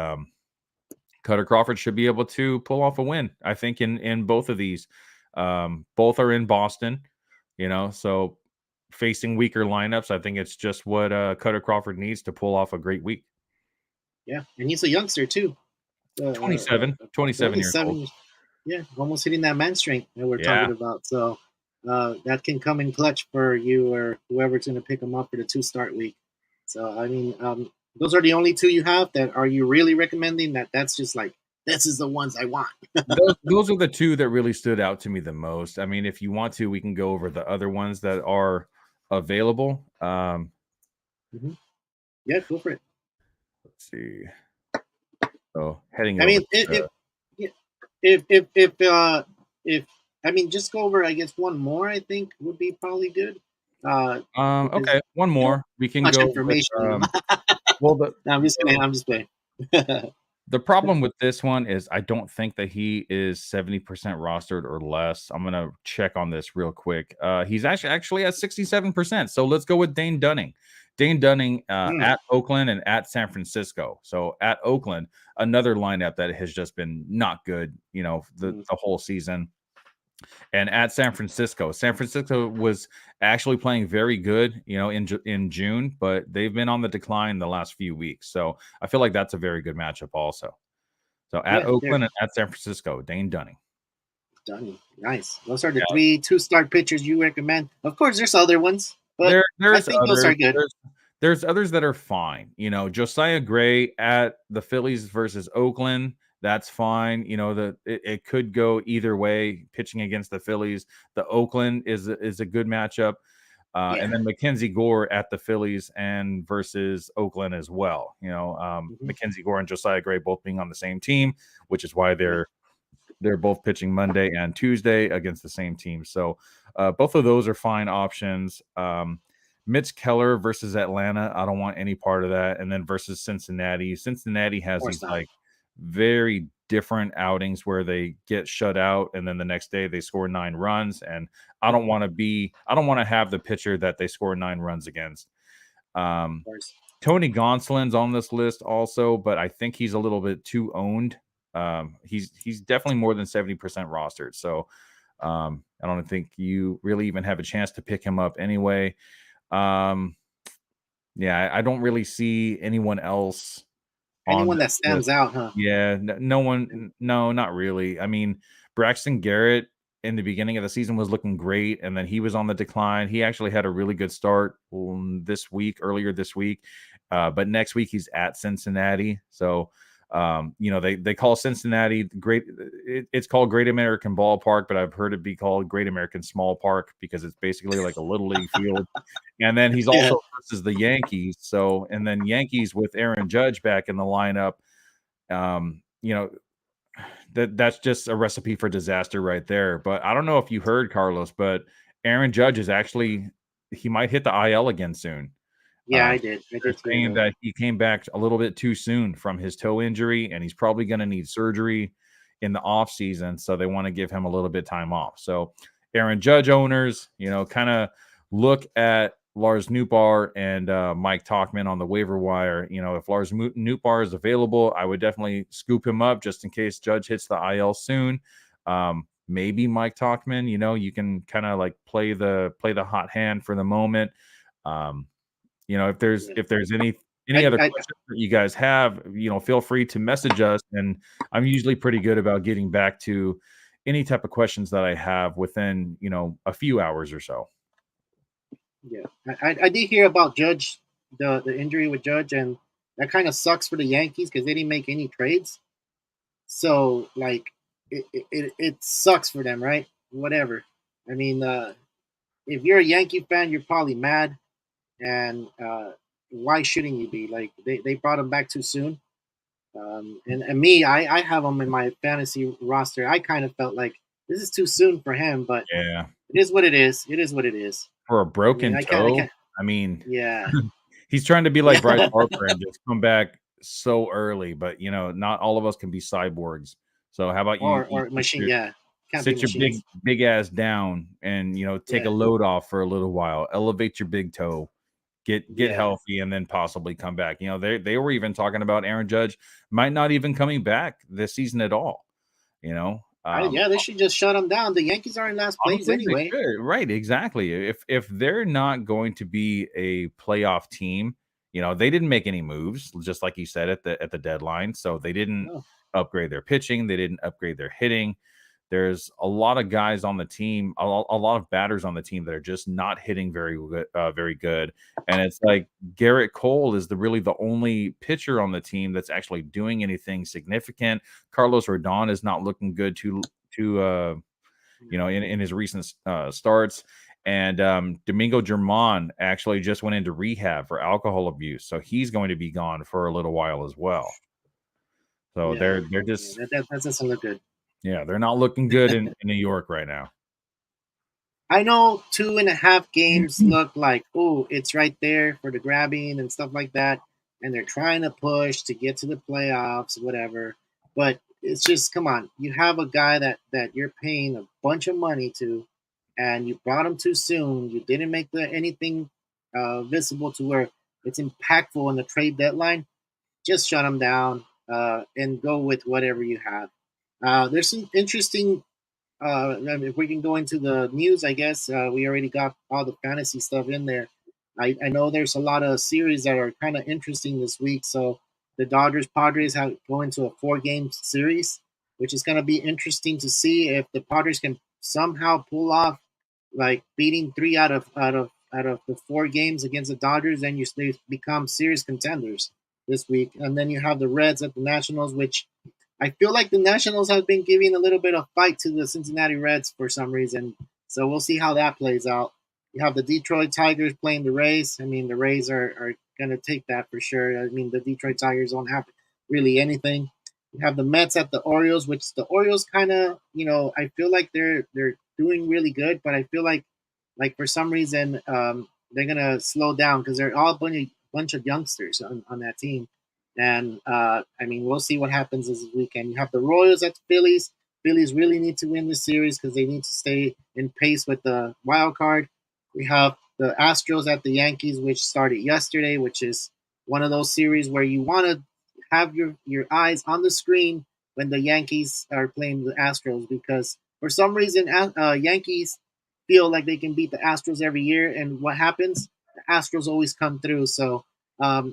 Cutter Crawford should be able to pull off a win, I think, in both of these. Both are in Boston, so facing weaker lineups, I think it's just what Cutter Crawford needs to pull off a great week. Yeah, and he's a youngster too. 27 years old. Yeah, almost hitting that man strength that we're talking about. So that can come in clutch for you or whoever's going to pick him up for the 2 start week. So I mean, those are the only 2 you have. That are you really recommending? That's just like, this is the ones I want. those are the 2 that really stood out to me the most. I mean, if you want to, we can go over the other ones that are available. Mm-hmm. Yeah, go for it. Let's see. So heading I over. mean, if I mean, just go over, I guess, one more, I think would be probably good. Okay, one more. We can much go information. Well, no, I'm just playing. The problem with this one is I don't think that he is 70% rostered or less. I'm gonna check on this real quick. He's actually at 67%. So let's go with Dane Dunning. Dane Dunning Mm, at Oakland and at San Francisco. So at Oakland, another lineup that has just been not good, the mm. whole season. And at San Francisco, San Francisco was actually playing very good, in June, but they've been on the decline the last few weeks. So I feel like that's a very good matchup also. So at Yeah, they're Oakland and at San Francisco, Dane Dunning. done. Nice. Those are the Yeah, three two-star pitchers you recommend. Of course, there's other ones, but I there's think those others. are good. There's others that are fine. Josiah Gray at the Phillies versus Oakland. That's fine. It could go either way. Pitching against the Phillies, the Oakland is a good matchup. Yeah. And then Mackenzie Gore at the Phillies and versus Oakland as well. Hmm. Mackenzie Gore and Josiah Gray both being on the same team, which is why Yeah. they're both pitching Monday and Tuesday against the same team. So both of those are fine options. Mitch Keller versus Atlanta. I don't want any part of that. And then versus Cincinnati. Cincinnati Of has course these not. like very different outings where they get shut out and then the next day they score 9 runs. And I don't want to have the pitcher that they score 9 runs against. Of course. Tony Gonsolin's on this list also, but I think he's a little bit too owned. He's definitely more than 70% rostered. So I don't think you really even have a chance to pick him up anyway. Um, yeah, I don't really see anyone else on Anyone this that list. stands out, huh? Yeah, no one, no, not really. I mean, Braxton Garrett in the beginning of the season was looking great, and then he was on the decline. He actually had a really good start earlier this week, but next week he's at Cincinnati. So, they call Cincinnati great. It's called Great American Ballpark, but I've heard it be called Great American Small Park because it's basically like a little league field. And then he's Yeah. also versus the Yankees. So, and then Yankees with Aaron Judge back in the lineup. Um, you know, that's just a recipe for disaster right there. But I don't know if you heard, Carlos, but Aaron Judge he might hit the IL again soon. Yeah, I They're did. I did hear saying that. that he came back a little bit too soon from his toe injury, and he's probably going to need surgery in the off season. So they want to give him a little bit time off. So Aaron Judge owners, kind of look at Lars Nootbaar and Mike Talkman on the waiver wire. If Lars Nootbaar is available, I would definitely scoop him up just in case Judge hits the IL soon. Maybe Mike Talkman, you can kind of like play the hot hand for the moment. If there's Yeah. any other I questions that you guys have, feel free to message us. And I'm usually pretty good about getting back to any type of questions that I have within, a few hours or so. Yeah, I did hear about Judge, the injury with Judge, and that kind of sucks for the Yankees because they didn't make any trades. So like, it sucks for them, right? Whatever. I mean, if you're a Yankee fan, you're probably mad, and why shouldn't you be? Like they brought him back too soon. And me, I have him in my fantasy roster. I kind of felt like this is too soon for him, but Yeah. it is what it is. It is what it is. For a I mean, broken I toe, can't. I mean, Yeah. he's trying to be like Bryce Yeah. Harper and just come back so early, but not all of us can be cyborgs. So how about you Or machine. Yeah. Can't be sit your machines. big ass down and take a Yeah. load off for a little while, elevate your big toe, get Yeah. healthy, and then possibly come back. They were even talking about Aaron Judge might not even coming back this season at all. You know, Yeah. They should just shut him down. The Yankees are in last place Honestly, they anyway. should. Right, exactly. If they're not going to be a playoff team, they didn't make any moves, just like you said at the deadline. So they didn't No. upgrade their pitching, they didn't upgrade their hitting. There's a lot of guys on the team, a lot of batters on the team that are just not hitting very good, very good. And it's like Garrett Cole is really the only pitcher on the team that's actually doing anything significant. Carlos Rodon is not looking good in his recent starts. And Domingo German actually just went into rehab for alcohol abuse, so he's going to be gone for a little while as well. So Yeah. they're Yeah. just That doesn't look good. they're not looking good in New York right now. I know 2.5 games look like, oh, it's right there for the grabbing and stuff like that. And they're trying to push to get to the playoffs, whatever. But it's just, come on. You have a guy that you're paying a bunch of money to, and you brought him too soon. You didn't make anything visible to where it's impactful in the trade deadline, just shut them down and go with whatever you have. There's some interesting. If we can go into the news, I guess we already got all the fantasy stuff in there. I know there's a lot of series that are kind of interesting this week. So the Dodgers Padres have go into a 4-game series, which is going to be interesting to see if the Padres can somehow pull off like beating 3 out of the 4 games against the Dodgers. Then they become serious contenders this week. And then you have the Reds at the Nationals, which I feel like the Nationals have been giving a little bit of fight to the Cincinnati Reds for some reason. So we'll see how that plays out. You have the Detroit Tigers playing the Rays. I mean, the Rays are going to take that for sure. I mean, the Detroit Tigers don't have really anything. You have the Mets at the Orioles, which the Orioles kind of, I feel like they're doing really good, but I feel like for some reason they're gonna slow down because they're all a bunch of youngsters on that team. And I mean, we'll see what happens this weekend. You have the Royals at the Phillies. Phillies really need to win this series because they need to stay in pace with the wild card. We have the Astros at the Yankees, which started yesterday, which is one of those series where you want to have your eyes on the screen when the Yankees are playing the Astros because for some reason Yankees feel like they can beat the Astros every year, and what happens? The Astros always come through. So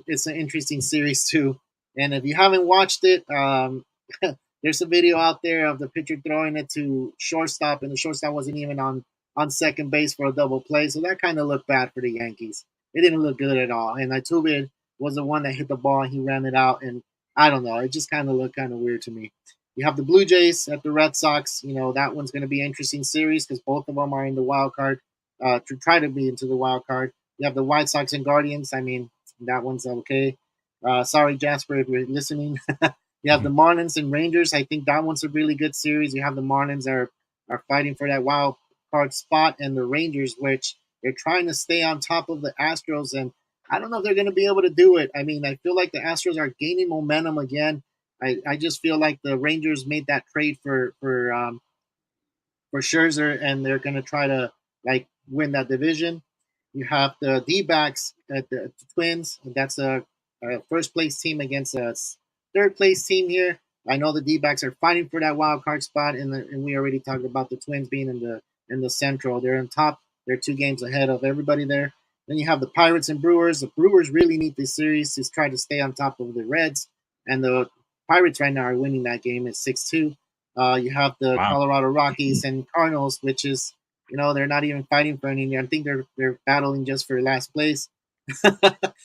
it's an interesting series too. And if you haven't watched it, there's a video out there of the pitcher throwing it to shortstop, and the shortstop wasn't even on second base for a double play. So that kind of looked bad for the Yankees. It didn't look good at all. And Altuve was the one that hit the ball and he ran it out. And I don't know. It just kind of looked kind of weird to me. You have the Blue Jays at the Red Sox. That one's going to be an interesting series because both of them are in the wild card to try to be into the wild card. You have the White Sox and Guardians. I mean, that one's okay. Sorry, Jasper, if you're listening. You have the Marlins and Rangers. I think that one's a really good series. You have the Marlins are fighting for that wild card spot, and the Rangers, which they're trying to stay on top of the Astros. And I don't know if they're going to be able to do it. I mean, I feel like the Astros are gaining momentum again. I just feel like the Rangers made that trade for Scherzer, and they're going to try to like win that division. You have the D-backs at the Twins. That's a first place team against a third place team here. I know the D-backs are fighting for that wild card spot, and we already talked about the Twins being in the Central. They're on top. They're 2 games ahead of everybody there. Then you have the Pirates and Brewers. The Brewers really need this series to try to stay on top of the Reds, and the Pirates right now are winning that game at 6-2. You have the Colorado Rockies and Cardinals, which is they're not even fighting for anything. I think they're battling just for last place.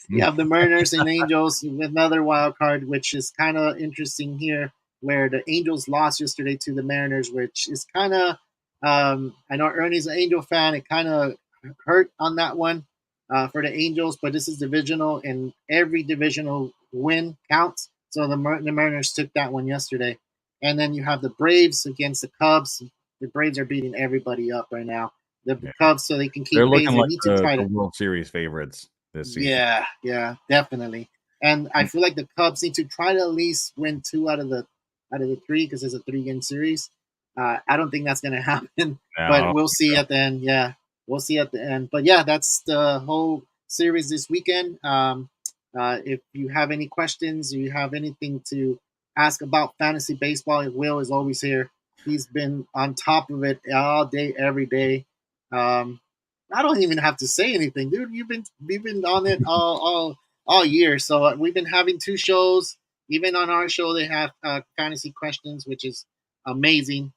You have the Mariners and Angels with another wild card, which is kind of interesting here, where the Angels lost yesterday to the Mariners, which is kind of I know Ernie's an Angel fan. It kind of hurt on that one for the Angels, but this is divisional, and every divisional win counts. So the Mariners took that one yesterday. And then you have the Braves against the Cubs. The Braves are beating everybody up right now. The Cubs, so they can keep They're pace. looking They like need to try the to World Series favorites this season. Yeah, definitely. And I feel like the Cubs need to try to at least win 2 out of the 3 because it's a 3-game series. I don't think that's going to happen, but we'll see at the end. Yeah, we'll see at the end. But yeah, that's the whole series this weekend. If you have any questions, or you have anything to ask about fantasy baseball, Will is always here. He's been on top of it all day, every day. I don't even have to say anything, dude. You've been on it all year. So we've been having 2 shows. Even on our show, they have fantasy questions, which is amazing.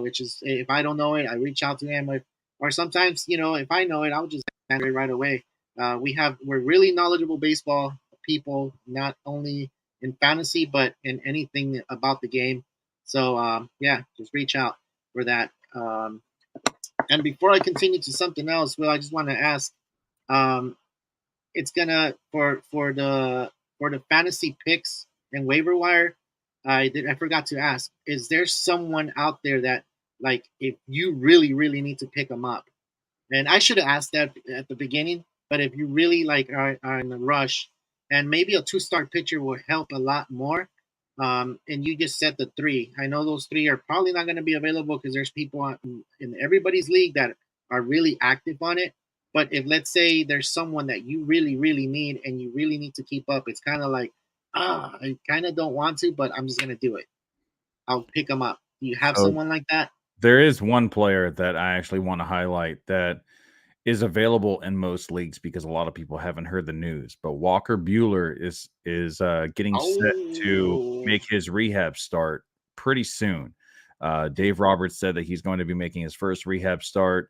Which is if I don't know it, I reach out to him, or sometimes if I know it, I'll just answer it right away. We're really knowledgeable baseball people, not only in fantasy but in anything about the game. So yeah, just reach out for that. And before I continue to something else, Will, I just want to ask, um, it's gonna for the fantasy picks and waiver wire. I forgot to ask, is there someone out there that like if you really need to pick them up? And I should have asked that at the beginning, but if you really like are in a rush, and maybe a 2-star pitcher will help a lot more. And you just said the 3. I know those 3 are probably not going to be available because there's people in everybody's league that are really active on it. But if let's say there's someone that you really, really need and you really need to keep up, it's kind of like, I kind of don't want to, but I'm just gonna do it. I'll pick them up. Do you have So someone like that? there is one player that I actually want to highlight that is available in most leagues because a lot of people haven't heard the news. But Walker Bueller is getting set to Oh, make his rehab start pretty soon. Dave Roberts said that he's going to be making his first rehab start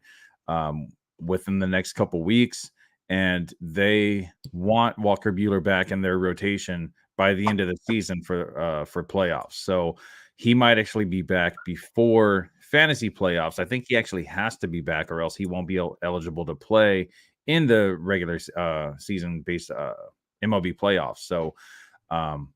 um, within the next couple weeks, and they want Walker Bueller back in their rotation by the end of the season for playoffs. So he might actually be back before fantasy playoffs. I think he actually has to be back, or else he won't be eligible to play in the regular season based MLB playoffs. So um,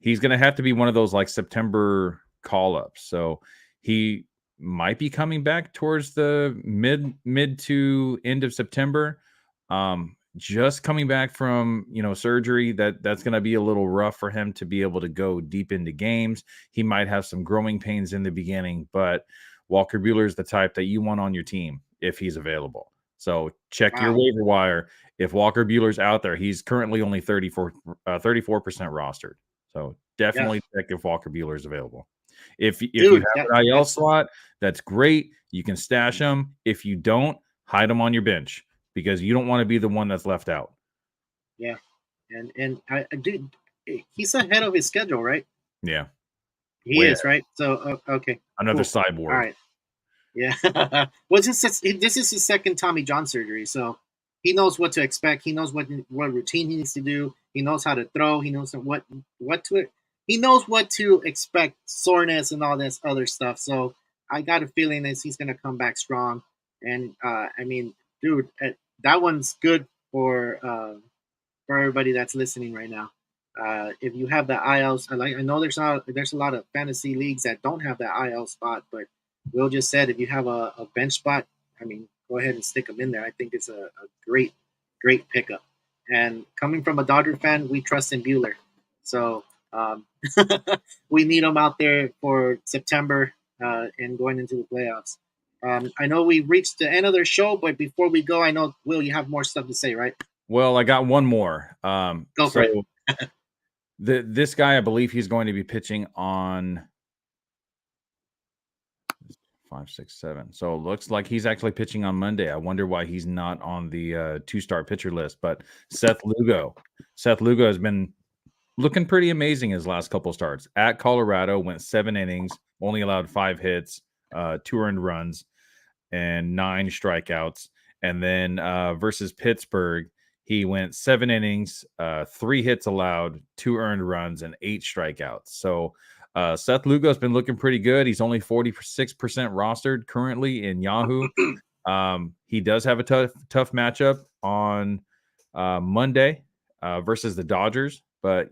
he's going to have to be one of those like September call ups. So he might be coming back towards the mid to end of September. Just coming back from surgery, that's going to be a little rough for him to be able to go deep into games. He might have some growing pains in the beginning, but Walker Bueller is the type that you want on your team if he's available. So check your wow. waiver wire. If Walker Bueller's out there, he's currently only 34% rostered. So Yeah, definitely check if Walker Bueller is available. If you dude, have an IL slot, that's great. You can stash him. If you don't, hide him on your bench because you don't want to be the one that's left out. yeah, and dude, he's ahead of his schedule, right? Yeah, He way is, right? So okay, another cool. All cyborg. right, yeah. Well, this is his second Tommy John surgery, so he knows what to expect. He knows what routine he needs to do. He knows how to throw. He knows what to. He knows what to expect, soreness and all this other stuff. So I got a feeling that he's gonna come back strong. And I mean, dude, that one's good for everybody that's listening right now. If you have the ILs, I know there's a lot of fantasy leagues that don't have that IL spot, but Will just said if you have a bench spot, I mean, go ahead and stick them in there. I think it's a great pickup. And coming from a Dodger fan, we trust in Bueller, so we need him out there for September and going into the playoffs. I know we reached the end of their show, but before we go, I know Will, you have more stuff to say, right? Well, I got one more. Go for it. So this guy, I believe he's going to be pitching on 5, 6, 7. So it looks like he's actually pitching on Monday. I wonder why he's not on the 2-star pitcher list. But Seth Lugo has been looking pretty amazing his last couple starts. At Colorado, went 7 innings, only allowed 5 hits, 2 earned runs, and 9 strikeouts. And then versus Pittsburgh, he went 7 innings, 3 hits allowed, 2 earned runs, and 8 strikeouts. So Seth Lugo's been looking pretty good. He's only 46% rostered currently in Yahoo. He does have a tough matchup on Monday versus the Dodgers, but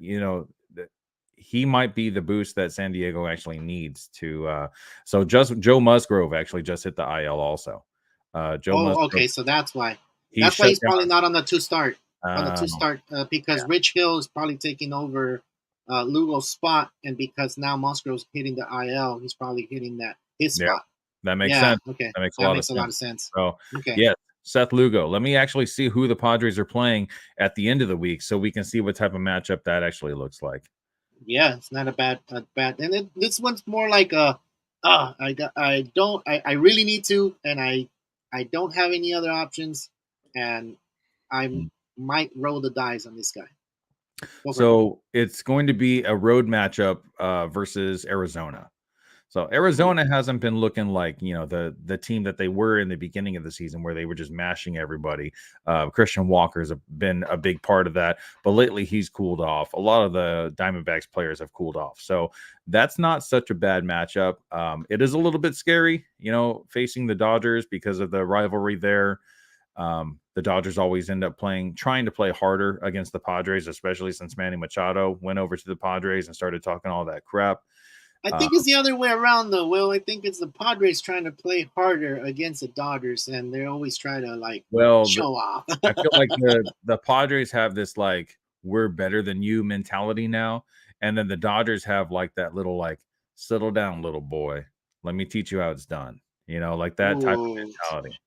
he might be the boost that San Diego actually needs to. So just Joe Musgrove actually just hit the IL also. Joe Oh, Musgrove, okay. So that's why. he That's why shut he's probably down. not on the two start. On the two Um, start because Rich Hill is probably taking over Lugo's spot, and because now Musgrove's hitting the IL, he's probably hitting his yeah, spot. that makes Yeah. sense. Okay. That makes a That lot of makes a lot sense. of sense. So, Okay. yes, Seth Lugo. Let me actually see who the Padres are playing at the end of the week so we can see what type of matchup that actually looks like. Yeah, it's not a bad. And this one's more like I really need to, and I don't have any other options, and I Mm. might roll the dice on this guy. Go for it. So, it's going to be a road matchup versus Arizona. So Ooh. Arizona hasn't been looking like the team that they were in the beginning of the season, where they were just mashing everybody. Christian Walker's been a big part of that, but lately he's cooled off. A lot of the Diamondbacks players have cooled off, so that's not such a bad matchup. It is a little bit scary, facing the Dodgers because of the rivalry there. The Dodgers always end up trying to play harder against the Padres, especially since Manny Machado went over to the Padres and started talking all that crap. I Uh, think it's the other way around, though, Will. I think it's the Padres trying to play harder against the Dodgers, and they're always trying to well, show off. I feel like the Padres have this like we're better than you mentality now, and then the Dodgers have like that little like settle down, little boy. Let me teach you how it's done. Like that type of Ooh, mentality.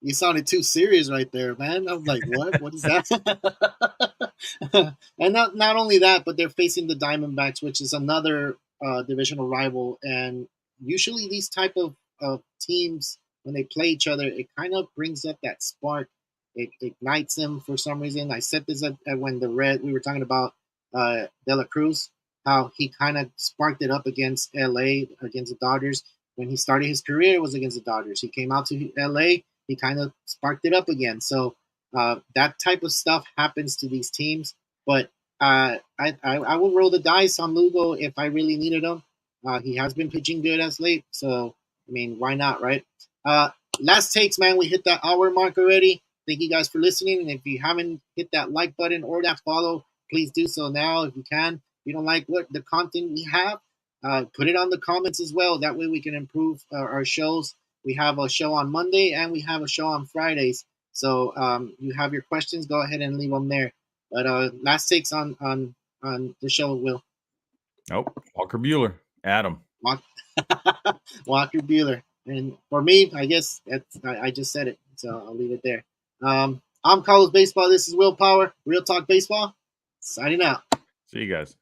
You sounded too serious right there, man. I was like, what? What is that? And not only that, but they're facing the Diamondbacks, which is another divisional rival. And usually these type of teams, when they play each other, it kind of brings up that spark. It ignites them for some reason. I said this at when we were talking about De La Cruz, how he kind of sparked it up against LA, against the Dodgers. When he started his career, it was against the Dodgers. He came out to LA, he kind of sparked it up again. So that type of stuff happens to these teams. But I will roll the dice on Lugo if I really needed him. He has been pitching good as late, so I mean, why not, right? Uh, Last takes, man. We hit that hour mark already. Thank you guys for listening. And if you haven't hit that like button or that follow, please do so now if you can. If you don't like what the content we have, put it on the comments as well. That way we can improve our shows. We have a show on Monday and we have a show on Fridays. So you have your questions, go ahead and leave them there. But last takes on the show, Will. Nope. Walker Buehler. Adam. Walker Buehler. And for me, I guess I just said it, so I'll leave it there. I'm CarloBaseball. This is Will Power. Real Talk Baseball. Signing out. See you guys.